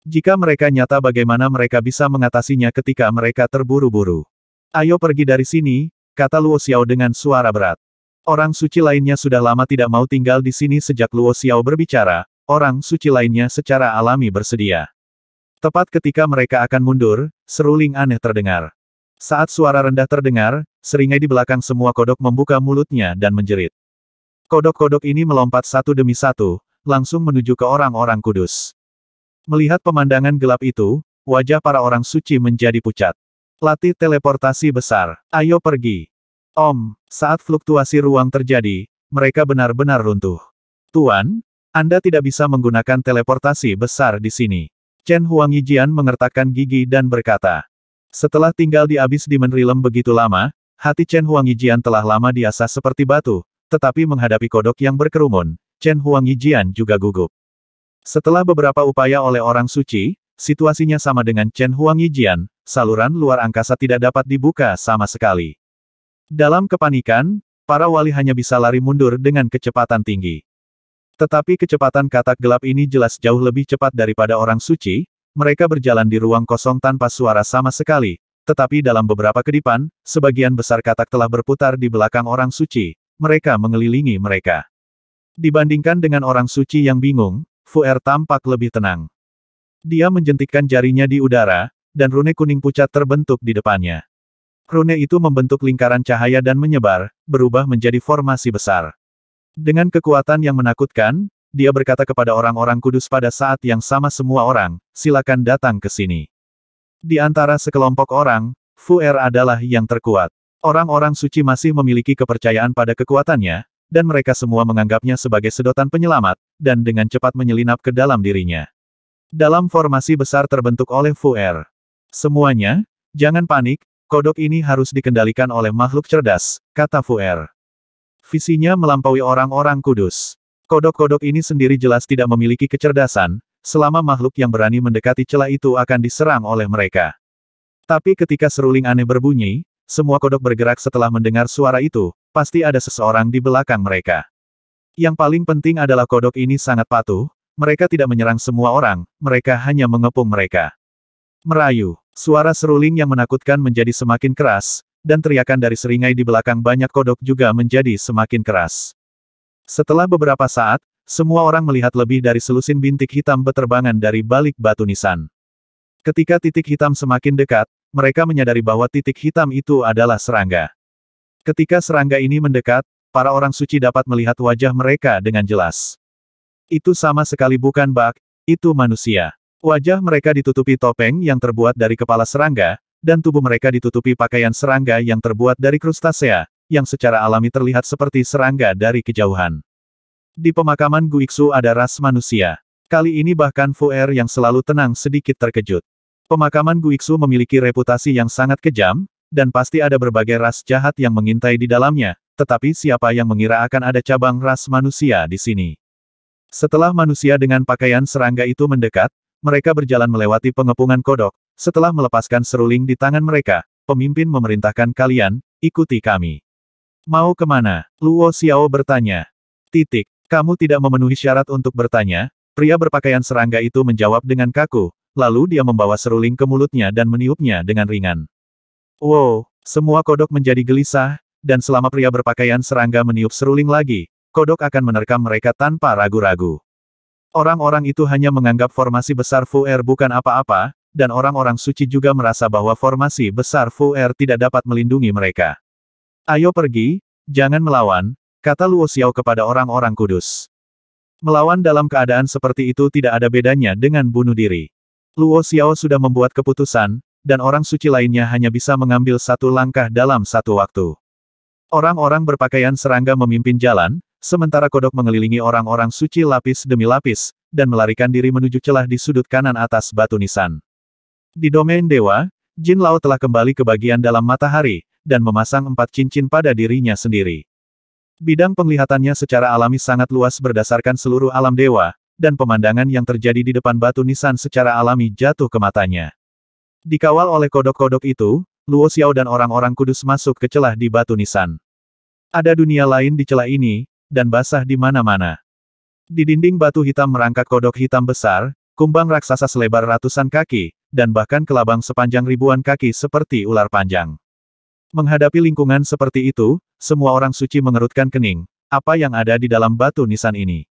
Jika mereka nyata bagaimana mereka bisa mengatasinya ketika mereka terburu-buru? Ayo pergi dari sini, kata Luo Xiao dengan suara berat. Orang suci lainnya sudah lama tidak mau tinggal di sini sejak Luo Xiao berbicara, orang suci lainnya secara alami bersedia. Tepat ketika mereka akan mundur, seruling aneh terdengar. Saat suara rendah terdengar, seringai di belakang semua kodok membuka mulutnya dan menjerit. Kodok-kodok ini melompat satu demi satu, langsung menuju ke orang-orang kudus. Melihat pemandangan gelap itu, wajah para orang suci menjadi pucat. Latih teleportasi besar. Ayo pergi. Saat fluktuasi ruang terjadi, mereka benar-benar runtuh. Tuan, Anda tidak bisa menggunakan teleportasi besar di sini. Chen Huangyijian mengertakkan gigi dan berkata. Setelah tinggal di Abyss Demon Realm begitu lama, hati Chen Huangyijian telah lama diasah seperti batu, tetapi menghadapi kodok yang berkerumun, Chen Huangyijian juga gugup. Setelah beberapa upaya oleh orang suci, situasinya sama dengan Chen Huangyijian, saluran luar angkasa tidak dapat dibuka sama sekali. Dalam kepanikan, para wali hanya bisa lari mundur dengan kecepatan tinggi. Tetapi kecepatan katak gelap ini jelas jauh lebih cepat daripada orang suci, mereka berjalan di ruang kosong tanpa suara sama sekali, tetapi dalam beberapa kedipan, sebagian besar katak telah berputar di belakang orang suci, mereka mengelilingi mereka. Dibandingkan dengan orang suci yang bingung, Fu Er tampak lebih tenang. Dia menjentikkan jarinya di udara, dan rune kuning pucat terbentuk di depannya. Rune itu membentuk lingkaran cahaya dan menyebar, berubah menjadi formasi besar. Dengan kekuatan yang menakutkan, dia berkata kepada orang-orang kudus pada saat yang sama semua orang, silakan datang ke sini. Di antara sekelompok orang, Fu Er adalah yang terkuat. Orang-orang suci masih memiliki kepercayaan pada kekuatannya, dan mereka semua menganggapnya sebagai sedotan penyelamat, dan dengan cepat menyelinap ke dalam dirinya. Dalam formasi besar terbentuk oleh Fu Er. Semuanya, jangan panik, kodok ini harus dikendalikan oleh makhluk cerdas, kata Fu Er. Visinya melampaui orang-orang kudus. Kodok-kodok ini sendiri jelas tidak memiliki kecerdasan, selama makhluk yang berani mendekati celah itu akan diserang oleh mereka. Tapi ketika seruling aneh berbunyi, semua kodok bergerak setelah mendengar suara itu, pasti ada seseorang di belakang mereka. Yang paling penting adalah kodok ini sangat patuh, mereka tidak menyerang semua orang, mereka hanya mengepung mereka. Merayu, suara seruling yang menakutkan menjadi semakin keras, dan teriakan dari seringai di belakang banyak kodok juga menjadi semakin keras. Setelah beberapa saat, semua orang melihat lebih dari selusin bintik hitam beterbangan dari balik batu nisan. Ketika titik hitam semakin dekat, mereka menyadari bahwa titik hitam itu adalah serangga. Ketika serangga ini mendekat, para orang suci dapat melihat wajah mereka dengan jelas. Itu sama sekali bukan bak, itu manusia. Wajah mereka ditutupi topeng yang terbuat dari kepala serangga, dan tubuh mereka ditutupi pakaian serangga yang terbuat dari krustasea, yang secara alami terlihat seperti serangga dari kejauhan. Di pemakaman Guiksu ada ras manusia. Kali ini bahkan Fu Er yang selalu tenang sedikit terkejut. Pemakaman Guiksu memiliki reputasi yang sangat kejam, dan pasti ada berbagai ras jahat yang mengintai di dalamnya, tetapi siapa yang mengira akan ada cabang ras manusia di sini. Setelah manusia dengan pakaian serangga itu mendekat, mereka berjalan melewati pengepungan kodok. Setelah melepaskan seruling di tangan mereka, pemimpin memerintahkan kalian, ikuti kami. Mau kemana? Luo Xiao bertanya. Kamu tidak memenuhi syarat untuk bertanya. Pria berpakaian serangga itu menjawab dengan kaku, lalu dia membawa seruling ke mulutnya dan meniupnya dengan ringan. Wow, semua kodok menjadi gelisah, dan selama pria berpakaian serangga meniup seruling lagi, kodok akan menerkam mereka tanpa ragu-ragu. Orang-orang itu hanya menganggap formasi besar Fu Er bukan apa-apa, dan orang-orang suci juga merasa bahwa formasi besar Fu Er tidak dapat melindungi mereka. Ayo pergi, jangan melawan, kata Luo Xiao kepada orang-orang kudus. Melawan dalam keadaan seperti itu tidak ada bedanya dengan bunuh diri. Luo Xiao sudah membuat keputusan, dan orang suci lainnya hanya bisa mengambil satu langkah dalam satu waktu. Orang-orang berpakaian serangga memimpin jalan, sementara kodok mengelilingi orang-orang suci lapis demi lapis, dan melarikan diri menuju celah di sudut kanan atas batu nisan. Di domain dewa, Jin Lao telah kembali ke bagian dalam matahari, dan memasang 4 cincin pada dirinya sendiri. Bidang penglihatannya secara alami sangat luas berdasarkan seluruh alam dewa, dan pemandangan yang terjadi di depan batu nisan secara alami jatuh ke matanya. Dikawal oleh kodok-kodok itu, Luo Xiao dan orang-orang kudus masuk ke celah di batu nisan. Ada dunia lain di celah ini, dan basah di mana-mana. Di dinding batu hitam merangkak kodok hitam besar, kumbang raksasa selebar ratusan kaki, dan bahkan kelabang sepanjang ribuan kaki seperti ular panjang. Menghadapi lingkungan seperti itu, semua orang suci mengerutkan kening. Apa yang ada di dalam batu nisan ini?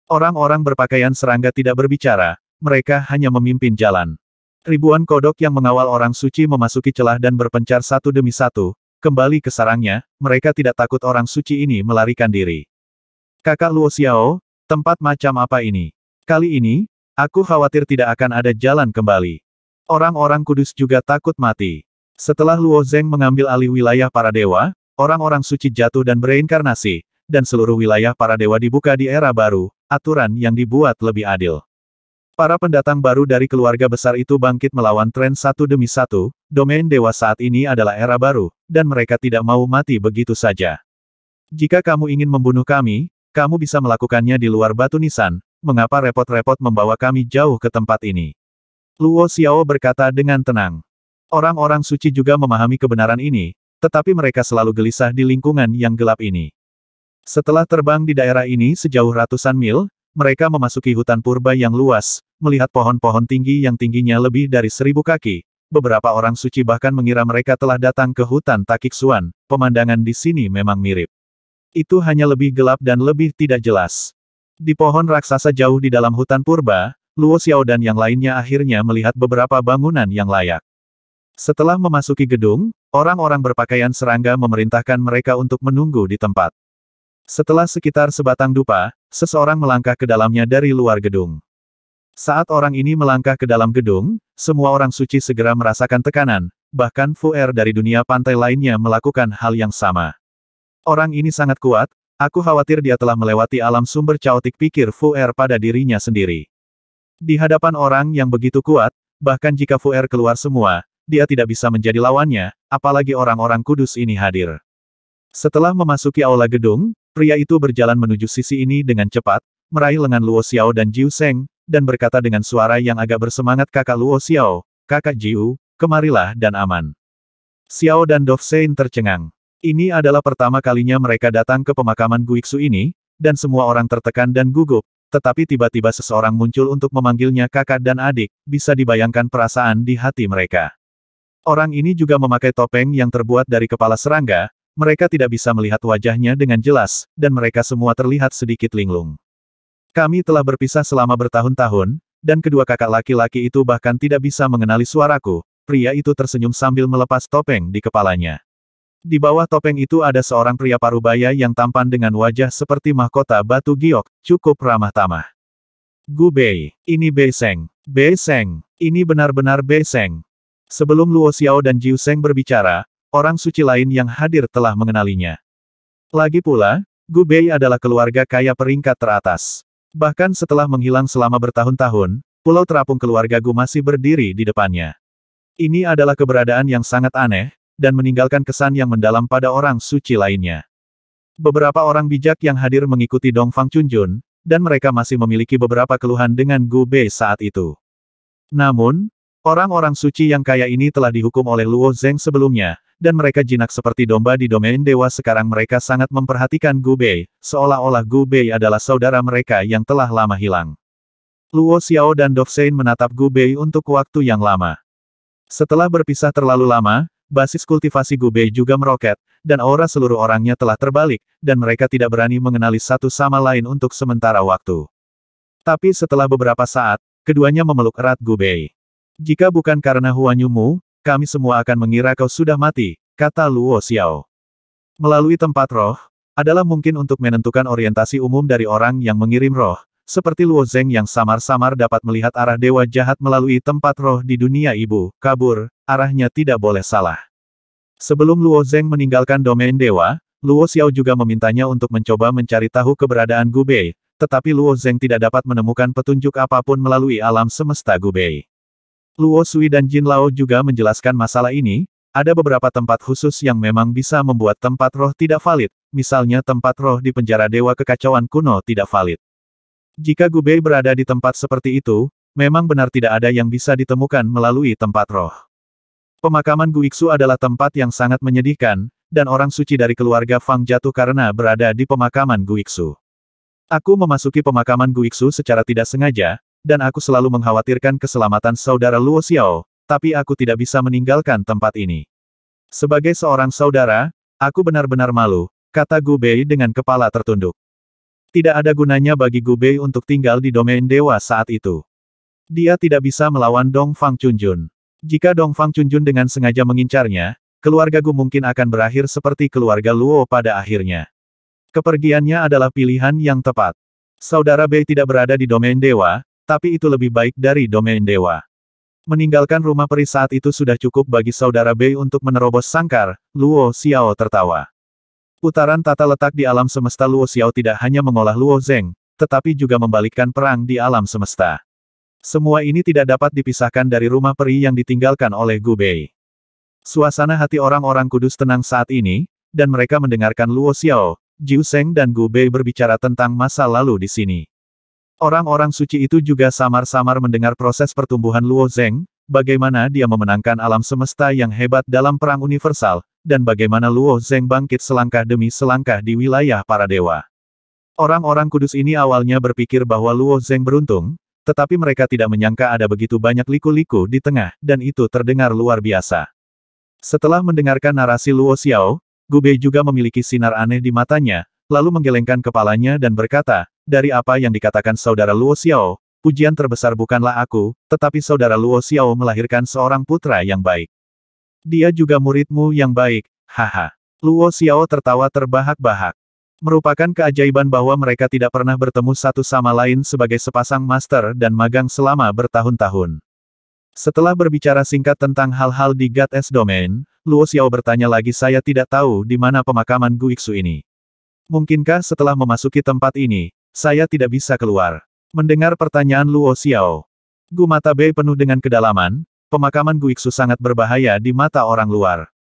Orang-orang berpakaian serangga tidak berbicara, mereka hanya memimpin jalan. Ribuan kodok yang mengawal orang suci memasuki celah dan berpencar satu demi satu, kembali ke sarangnya, mereka tidak takut orang suci ini melarikan diri. Kakak Luo Xiao, tempat macam apa ini? Kali ini, aku khawatir tidak akan ada jalan kembali. Orang-orang kudus juga takut mati. Setelah Luo Zeng mengambil alih wilayah para dewa, orang-orang suci jatuh dan bereinkarnasi, dan seluruh wilayah para dewa dibuka di era baru, aturan yang dibuat lebih adil. Para pendatang baru dari keluarga besar itu bangkit melawan tren satu demi satu, domain dewa saat ini adalah era baru, dan mereka tidak mau mati begitu saja. Jika kamu ingin membunuh kami, kamu bisa melakukannya di luar batu nisan, mengapa repot-repot membawa kami jauh ke tempat ini? Luo Xiao berkata dengan tenang. Orang-orang suci juga memahami kebenaran ini, tetapi mereka selalu gelisah di lingkungan yang gelap ini. Setelah terbang di daerah ini sejauh ratusan mil, mereka memasuki hutan purba yang luas, melihat pohon-pohon tinggi yang tingginya lebih dari 1000 kaki. Beberapa orang suci bahkan mengira mereka telah datang ke hutan Takiksuan. Pemandangan di sini memang mirip. Itu hanya lebih gelap dan lebih tidak jelas. Di pohon raksasa jauh di dalam hutan purba, Luo Xiao dan yang lainnya akhirnya melihat beberapa bangunan yang layak. Setelah memasuki gedung, orang-orang berpakaian serangga memerintahkan mereka untuk menunggu di tempat. Setelah sekitar sebatang dupa, seseorang melangkah ke dalamnya dari luar gedung. Saat orang ini melangkah ke dalam gedung, semua orang suci segera merasakan tekanan, bahkan Fu Er dari dunia pantai lainnya melakukan hal yang sama. Orang ini sangat kuat, aku khawatir dia telah melewati alam sumber caotik, pikir Fu Er pada dirinya sendiri. Di hadapan orang yang begitu kuat, bahkan jika Fu Er keluar semua, dia tidak bisa menjadi lawannya, apalagi orang-orang kudus ini hadir. Setelah memasuki aula gedung, pria itu berjalan menuju sisi ini dengan cepat, meraih lengan Luo Xiao dan Jiu Seng, dan berkata dengan suara yang agak bersemangat, kakak Luo Xiao, kakak Jiu, kemarilah dan aman. Xiao dan Dov Sein tercengang. Ini adalah pertama kalinya mereka datang ke pemakaman Guiksu ini, dan semua orang tertekan dan gugup, tetapi tiba-tiba seseorang muncul untuk memanggilnya kakak dan adik, bisa dibayangkan perasaan di hati mereka. Orang ini juga memakai topeng yang terbuat dari kepala serangga, mereka tidak bisa melihat wajahnya dengan jelas, dan mereka semua terlihat sedikit linglung. Kami telah berpisah selama bertahun-tahun, dan kedua kakak laki-laki itu bahkan tidak bisa mengenali suaraku. Pria itu tersenyum sambil melepas topeng di kepalanya. Di bawah topeng itu ada seorang pria parubaya yang tampan dengan wajah seperti mahkota batu giok, cukup ramah tamah. Gu Bei, ini Bei Seng. Bei Seng, ini benar-benar Bei Seng. Sebelum Luo Xiao dan Jiu Seng berbicara, orang suci lain yang hadir telah mengenalinya. Lagi pula, Gu Bei adalah keluarga kaya peringkat teratas. Bahkan setelah menghilang selama bertahun-tahun, pulau terapung keluarga Gu masih berdiri di depannya. Ini adalah keberadaan yang sangat aneh, dan meninggalkan kesan yang mendalam pada orang suci lainnya. Beberapa orang bijak yang hadir mengikuti Dongfang Chunjun, dan mereka masih memiliki beberapa keluhan dengan Gu Bei saat itu. Namun, orang-orang suci yang kaya ini telah dihukum oleh Luo Zeng sebelumnya, dan mereka jinak seperti domba di domain dewa. Sekarang mereka sangat memperhatikan Gu Bei, seolah-olah Gu Bei adalah saudara mereka yang telah lama hilang. Luo Xiao dan Dovsein menatap Gu Bei untuk waktu yang lama. Setelah berpisah terlalu lama, basis kultivasi Gu Bei juga meroket, dan aura seluruh orangnya telah terbalik, dan mereka tidak berani mengenali satu sama lain untuk sementara waktu. Tapi setelah beberapa saat, keduanya memeluk erat Gu Bei. Jika bukan karena Huan Yumu, kami semua akan mengira kau sudah mati, kata Luo Xiao. Melalui tempat roh, adalah mungkin untuk menentukan orientasi umum dari orang yang mengirim roh, seperti Luo Zeng yang samar-samar dapat melihat arah dewa jahat melalui tempat roh di dunia ibu, kabur, arahnya tidak boleh salah. Sebelum Luo Zeng meninggalkan domain dewa, Luo Xiao juga memintanya untuk mencoba mencari tahu keberadaan Gu Bei, tetapi Luo Zeng tidak dapat menemukan petunjuk apapun melalui alam semesta Gu Bei. Luo Sui dan Jin Lao juga menjelaskan masalah ini, ada beberapa tempat khusus yang memang bisa membuat tempat roh tidak valid, misalnya tempat roh di penjara dewa kekacauan kuno tidak valid. Jika Gu Bei berada di tempat seperti itu, memang benar tidak ada yang bisa ditemukan melalui tempat roh. Pemakaman Gu Iksu adalah tempat yang sangat menyedihkan, dan orang suci dari keluarga Fang jatuh karena berada di pemakaman Gu Iksu. Aku memasuki pemakaman Gu Iksu secara tidak sengaja, dan aku selalu mengkhawatirkan keselamatan saudara Luo Xiao, tapi aku tidak bisa meninggalkan tempat ini. Sebagai seorang saudara, aku benar-benar malu, kata Gu Bei dengan kepala tertunduk. Tidak ada gunanya bagi Gu Bei untuk tinggal di domain dewa saat itu. Dia tidak bisa melawan Dongfang Chunjun. Jika Dongfang Chunjun dengan sengaja mengincarnya, keluarga Gu mungkin akan berakhir seperti keluarga Luo pada akhirnya. Kepergiannya adalah pilihan yang tepat. Saudara Bei tidak berada di domain dewa, tapi itu lebih baik dari domain dewa. Meninggalkan rumah peri saat itu sudah cukup bagi saudara Bei untuk menerobos sangkar, Luo Xiao tertawa. Putaran tata letak di alam semesta Luo Xiao tidak hanya mengolah Luo Zeng, tetapi juga membalikkan perang di alam semesta. Semua ini tidak dapat dipisahkan dari rumah peri yang ditinggalkan oleh Gu Bei. Suasana hati orang-orang kudus tenang saat ini, dan mereka mendengarkan Luo Xiao, Jiu Sheng dan Gu Bei berbicara tentang masa lalu di sini. Orang-orang suci itu juga samar-samar mendengar proses pertumbuhan Luo Zeng, bagaimana dia memenangkan alam semesta yang hebat dalam perang universal, dan bagaimana Luo Zeng bangkit selangkah demi selangkah di wilayah para dewa. Orang-orang kudus ini awalnya berpikir bahwa Luo Zeng beruntung, tetapi mereka tidak menyangka ada begitu banyak liku-liku di tengah, dan itu terdengar luar biasa. Setelah mendengarkan narasi Luo Xiao, Gu Bei juga memiliki sinar aneh di matanya, lalu menggelengkan kepalanya dan berkata, dari apa yang dikatakan saudara Luo Xiao, pujian terbesar bukanlah aku, tetapi saudara Luo Xiao melahirkan seorang putra yang baik. Dia juga muridmu yang baik, haha. Luo Xiao tertawa terbahak-bahak. Merupakan keajaiban bahwa mereka tidak pernah bertemu satu sama lain sebagai sepasang master dan magang selama bertahun-tahun. Setelah berbicara singkat tentang hal-hal di God S Domain, Luo Xiao bertanya lagi, saya tidak tahu di mana pemakaman Gu Iksu ini. Mungkinkah setelah memasuki tempat ini, saya tidak bisa keluar? Mendengar pertanyaan Luo Xiao, Gu mata Bei penuh dengan kedalaman, pemakaman Gu Iksu sangat berbahaya di mata orang luar.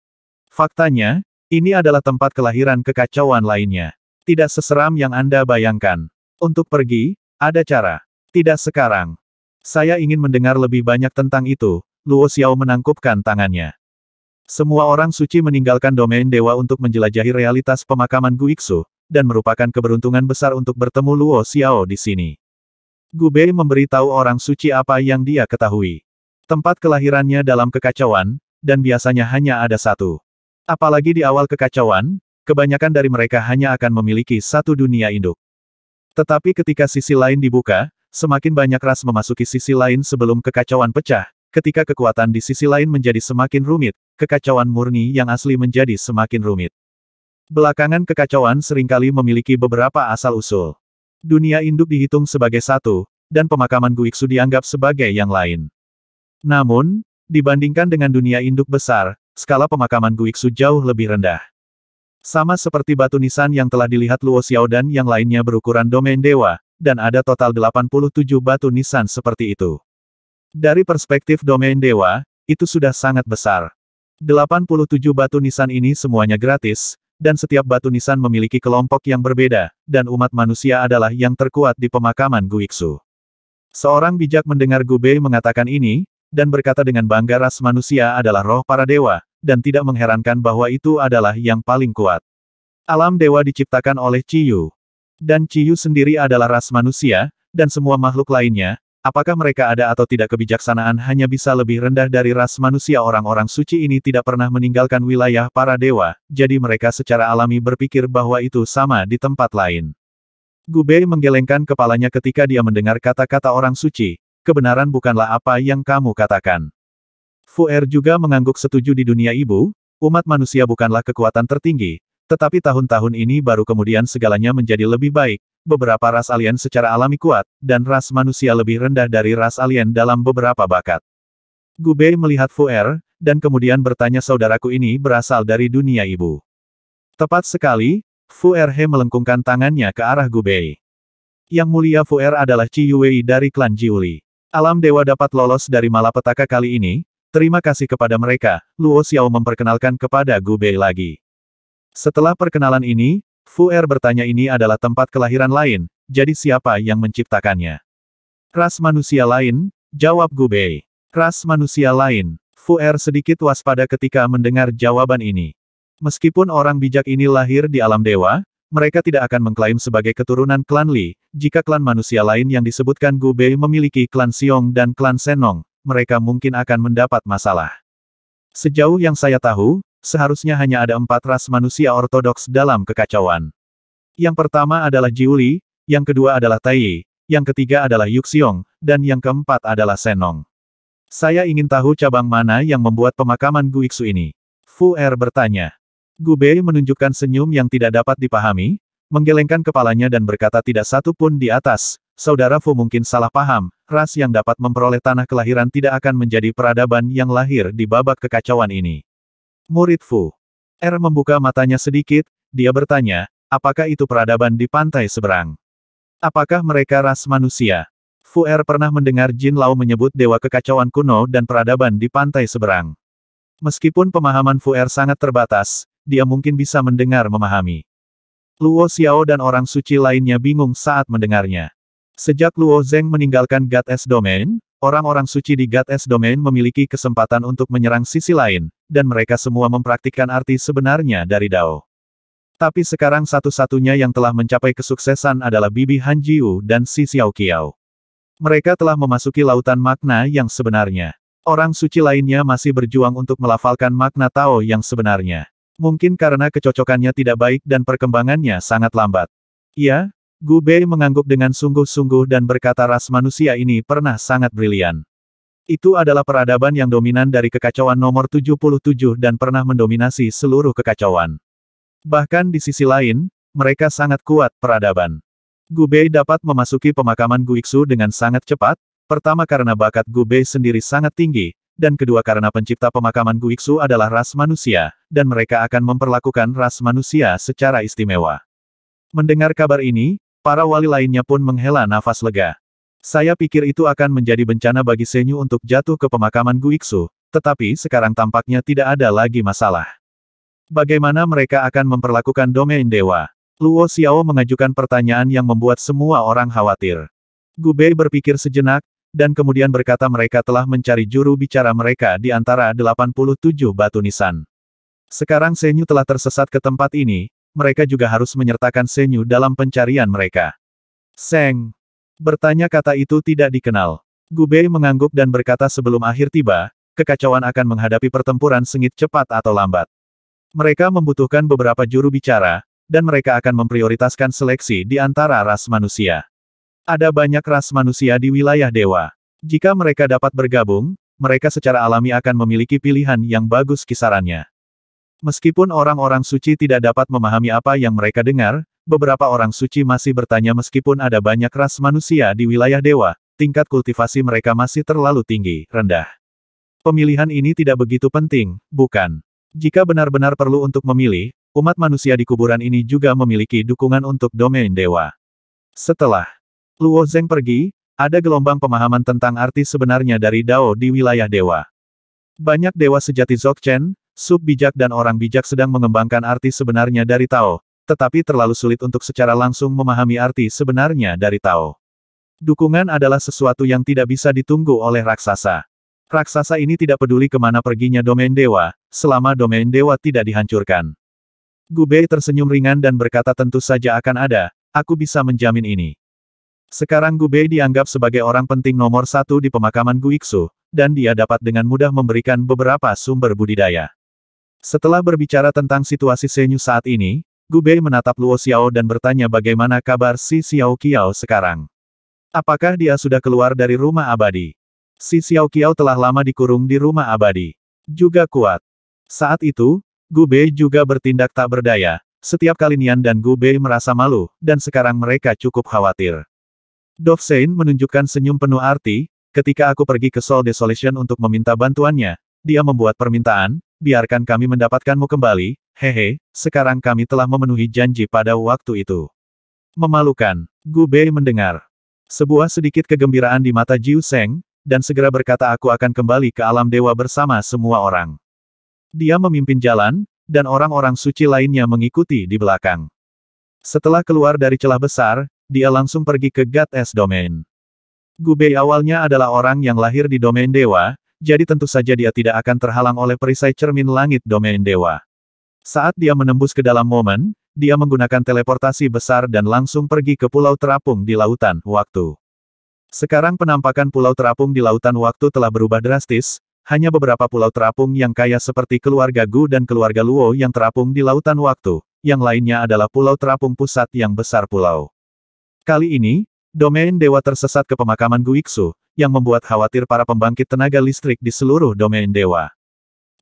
Faktanya, ini adalah tempat kelahiran kekacauan lainnya. Tidak seseram yang Anda bayangkan. Untuk pergi, ada cara. Tidak sekarang. Saya ingin mendengar lebih banyak tentang itu, Luo Xiao menangkupkan tangannya. Semua orang suci meninggalkan domain dewa untuk menjelajahi realitas pemakaman Gu Iksu, dan merupakan keberuntungan besar untuk bertemu Luo Xiao di sini. Gu Bei memberitahu orang suci apa yang dia ketahui. Tempat kelahirannya dalam kekacauan, dan biasanya hanya ada satu. Apalagi di awal kekacauan, kebanyakan dari mereka hanya akan memiliki satu dunia induk. Tetapi ketika sisi lain dibuka, semakin banyak ras memasuki sisi lain sebelum kekacauan pecah. Ketika kekuatan di sisi lain menjadi semakin rumit, kekacauan murni yang asli menjadi semakin rumit. Belakangan kekacauan seringkali memiliki beberapa asal-usul. Dunia induk dihitung sebagai satu, dan pemakaman Gu Iksu dianggap sebagai yang lain. Namun, dibandingkan dengan dunia induk besar, skala pemakaman Gu Iksu jauh lebih rendah. Sama seperti batu nisan yang telah dilihat Luo Xiao dan yang lainnya berukuran domain dewa, dan ada total 87 batu nisan seperti itu. Dari perspektif domain dewa, itu sudah sangat besar. 87 batu nisan ini semuanya gratis, dan setiap batu nisan memiliki kelompok yang berbeda, dan umat manusia adalah yang terkuat di pemakaman Guiksu. Seorang bijak mendengar Gubei mengatakan ini, dan berkata dengan bangga ras manusia adalah roh para dewa, dan tidak mengherankan bahwa itu adalah yang paling kuat. Alam dewa diciptakan oleh Ciyu. Dan Ciyu sendiri adalah ras manusia, dan semua makhluk lainnya, apakah mereka ada atau tidak kebijaksanaan hanya bisa lebih rendah dari ras manusia. Orang-orang suci ini tidak pernah meninggalkan wilayah para dewa, jadi mereka secara alami berpikir bahwa itu sama di tempat lain. Gubei menggelengkan kepalanya ketika dia mendengar kata-kata orang suci, kebenaran bukanlah apa yang kamu katakan. Fuer juga mengangguk setuju di dunia ibu, umat manusia bukanlah kekuatan tertinggi, tetapi tahun-tahun ini baru kemudian segalanya menjadi lebih baik. Beberapa ras alien secara alami kuat, dan ras manusia lebih rendah dari ras alien dalam beberapa bakat. Gubei melihat Fuer, dan kemudian bertanya saudaraku ini berasal dari dunia ibu. Tepat sekali, Fuer He melengkungkan tangannya ke arah Gubei. Yang mulia Fuer adalah Ci Yuwei dari klan Jiuli. Alam dewa dapat lolos dari malapetaka kali ini, terima kasih kepada mereka, Luo Xiao memperkenalkan kepada Gubei lagi. Setelah perkenalan ini, Fuer bertanya ini adalah tempat kelahiran lain, jadi siapa yang menciptakannya? Ras manusia lain, jawab Gubei. Ras manusia lain. Fuer sedikit waspada ketika mendengar jawaban ini. Meskipun orang bijak ini lahir di alam dewa, mereka tidak akan mengklaim sebagai keturunan klan Li, jika klan manusia lain yang disebutkan Gubei memiliki klan Xiong dan klan Senong, mereka mungkin akan mendapat masalah. Sejauh yang saya tahu, seharusnya hanya ada 4 ras manusia ortodoks dalam kekacauan. Yang pertama adalah Jiuli, yang kedua adalah Taiyi, yang ketiga adalah Yuxiong, dan yang keempat adalah Senong. Saya ingin tahu cabang mana yang membuat pemakaman Guiksu ini. Fuer bertanya. Gubei menunjukkan senyum yang tidak dapat dipahami, menggelengkan kepalanya dan berkata tidak satu pun di atas. Saudara Fu mungkin salah paham, ras yang dapat memperoleh tanah kelahiran tidak akan menjadi peradaban yang lahir di babak kekacauan ini. Murid Fu. Membuka matanya sedikit, dia bertanya, apakah itu peradaban di pantai seberang? Apakah mereka ras manusia? Fu pernah mendengar Jin Lao menyebut dewa kekacauan kuno dan peradaban di pantai seberang. Meskipun pemahaman Fu sangat terbatas, dia mungkin bisa mendengar memahami. Luo Xiao dan orang suci lainnya bingung saat mendengarnya. Sejak Luo Zeng meninggalkan God S Domain, orang-orang suci di God S Domain memiliki kesempatan untuk menyerang sisi lain, dan mereka semua mempraktikkan arti sebenarnya dari Dao. Tapi sekarang satu-satunya yang telah mencapai kesuksesan adalah Bibi Han Jiu dan Si Xiao Qiao. Mereka telah memasuki lautan makna yang sebenarnya. Orang suci lainnya masih berjuang untuk melafalkan makna Tao yang sebenarnya. Mungkin karena kecocokannya tidak baik dan perkembangannya sangat lambat. Ya, Gubei mengangguk dengan sungguh-sungguh dan berkata ras manusia ini pernah sangat brilian. Itu adalah peradaban yang dominan dari kekacauan nomor 77 dan pernah mendominasi seluruh kekacauan. Bahkan di sisi lain, mereka sangat kuat peradaban. Gubei dapat memasuki pemakaman Guiksu dengan sangat cepat, pertama karena bakat Gubei sendiri sangat tinggi, dan kedua karena pencipta pemakaman Guiksu adalah ras manusia, dan mereka akan memperlakukan ras manusia secara istimewa. Mendengar kabar ini, para wali lainnya pun menghela nafas lega. Saya pikir itu akan menjadi bencana bagi Senyu untuk jatuh ke pemakaman Guiksu, tetapi sekarang tampaknya tidak ada lagi masalah. Bagaimana mereka akan memperlakukan domain dewa? Luo Xiao mengajukan pertanyaan yang membuat semua orang khawatir. Gubei berpikir sejenak, dan kemudian berkata mereka telah mencari juru bicara mereka di antara 87 batu nisan. Sekarang Senyu telah tersesat ke tempat ini, mereka juga harus menyertakan Senyu dalam pencarian mereka. Seng. Bertanya kata itu tidak dikenal. Gubei mengangguk dan berkata sebelum akhir tiba, kekacauan akan menghadapi pertempuran sengit cepat atau lambat. Mereka membutuhkan beberapa juru bicara, dan mereka akan memprioritaskan seleksi di antara ras manusia. Ada banyak ras manusia di wilayah dewa. Jika mereka dapat bergabung, mereka secara alami akan memiliki pilihan yang bagus kisarannya. Meskipun orang-orang suci tidak dapat memahami apa yang mereka dengar, beberapa orang suci masih bertanya meskipun ada banyak ras manusia di wilayah dewa, tingkat kultivasi mereka masih terlalu tinggi, rendah. Pemilihan ini tidak begitu penting, bukan? Jika benar-benar perlu untuk memilih, umat manusia di kuburan ini juga memiliki dukungan untuk domain dewa. Setelah Luo Zeng pergi, ada gelombang pemahaman tentang arti sebenarnya dari Dao di wilayah dewa. Banyak dewa sejati Dzogchen, sub bijak dan orang bijak sedang mengembangkan arti sebenarnya dari Tao, tetapi terlalu sulit untuk secara langsung memahami arti sebenarnya dari Tao. Dukungan adalah sesuatu yang tidak bisa ditunggu oleh raksasa. Raksasa ini tidak peduli kemana perginya domain dewa, selama domain dewa tidak dihancurkan. Gu Bei tersenyum ringan dan berkata tentu saja akan ada, aku bisa menjamin ini. Sekarang Gu Bei dianggap sebagai orang penting nomor satu di pemakaman Guiksu, dan dia dapat dengan mudah memberikan beberapa sumber budidaya. Setelah berbicara tentang situasi Senyu saat ini, Gu Bei menatap Luo Xiao dan bertanya bagaimana kabar si Xiao Qiao sekarang. Apakah dia sudah keluar dari rumah abadi? Si Xiao Qiao telah lama dikurung di rumah abadi. Juga kuat. Saat itu, Gu Bei juga bertindak tak berdaya. Setiap kali Nian dan Gu Bei merasa malu, dan sekarang mereka cukup khawatir. Dove Sein menunjukkan senyum penuh arti, ketika aku pergi ke Soul Desolation untuk meminta bantuannya, dia membuat permintaan, biarkan kami mendapatkanmu kembali, hehe, sekarang kami telah memenuhi janji pada waktu itu. Memalukan, Gu Bei mendengar. Sebuah sedikit kegembiraan di mata Jiu Seng, dan segera berkata aku akan kembali ke alam dewa bersama semua orang. Dia memimpin jalan, dan orang-orang suci lainnya mengikuti di belakang. Setelah keluar dari celah besar, dia langsung pergi ke God S Domain. Gu Bei awalnya adalah orang yang lahir di domain dewa, jadi tentu saja dia tidak akan terhalang oleh perisai cermin langit domain dewa. Saat dia menembus ke dalam momen, dia menggunakan teleportasi besar dan langsung pergi ke pulau terapung di lautan waktu. Sekarang penampakan pulau terapung di lautan waktu telah berubah drastis, hanya beberapa pulau terapung yang kaya seperti keluarga Gu dan keluarga Luo yang terapung di lautan waktu, yang lainnya adalah pulau terapung pusat yang besar pulau. Kali ini, domain dewa tersesat ke pemakaman Guiksu, yang membuat khawatir para pembangkit tenaga listrik di seluruh domain dewa.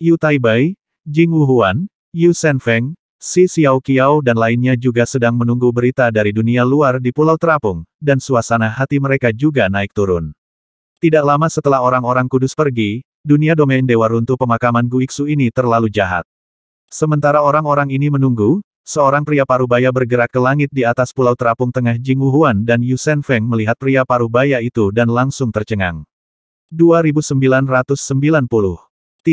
Yu Taibai, Jing Wuhuan, Yu Shenfeng, Si Xiao Qiao dan lainnya juga sedang menunggu berita dari dunia luar di Pulau Terapung, dan suasana hati mereka juga naik turun. Tidak lama setelah orang-orang kudus pergi, dunia domain dewa runtuh pemakaman Guiksu ini terlalu jahat. Sementara orang-orang ini menunggu, seorang pria parubaya bergerak ke langit di atas Pulau Terapung Tengah. Jing Wuhuan dan Yu Shenfeng melihat pria parubaya itu dan langsung tercengang. 2990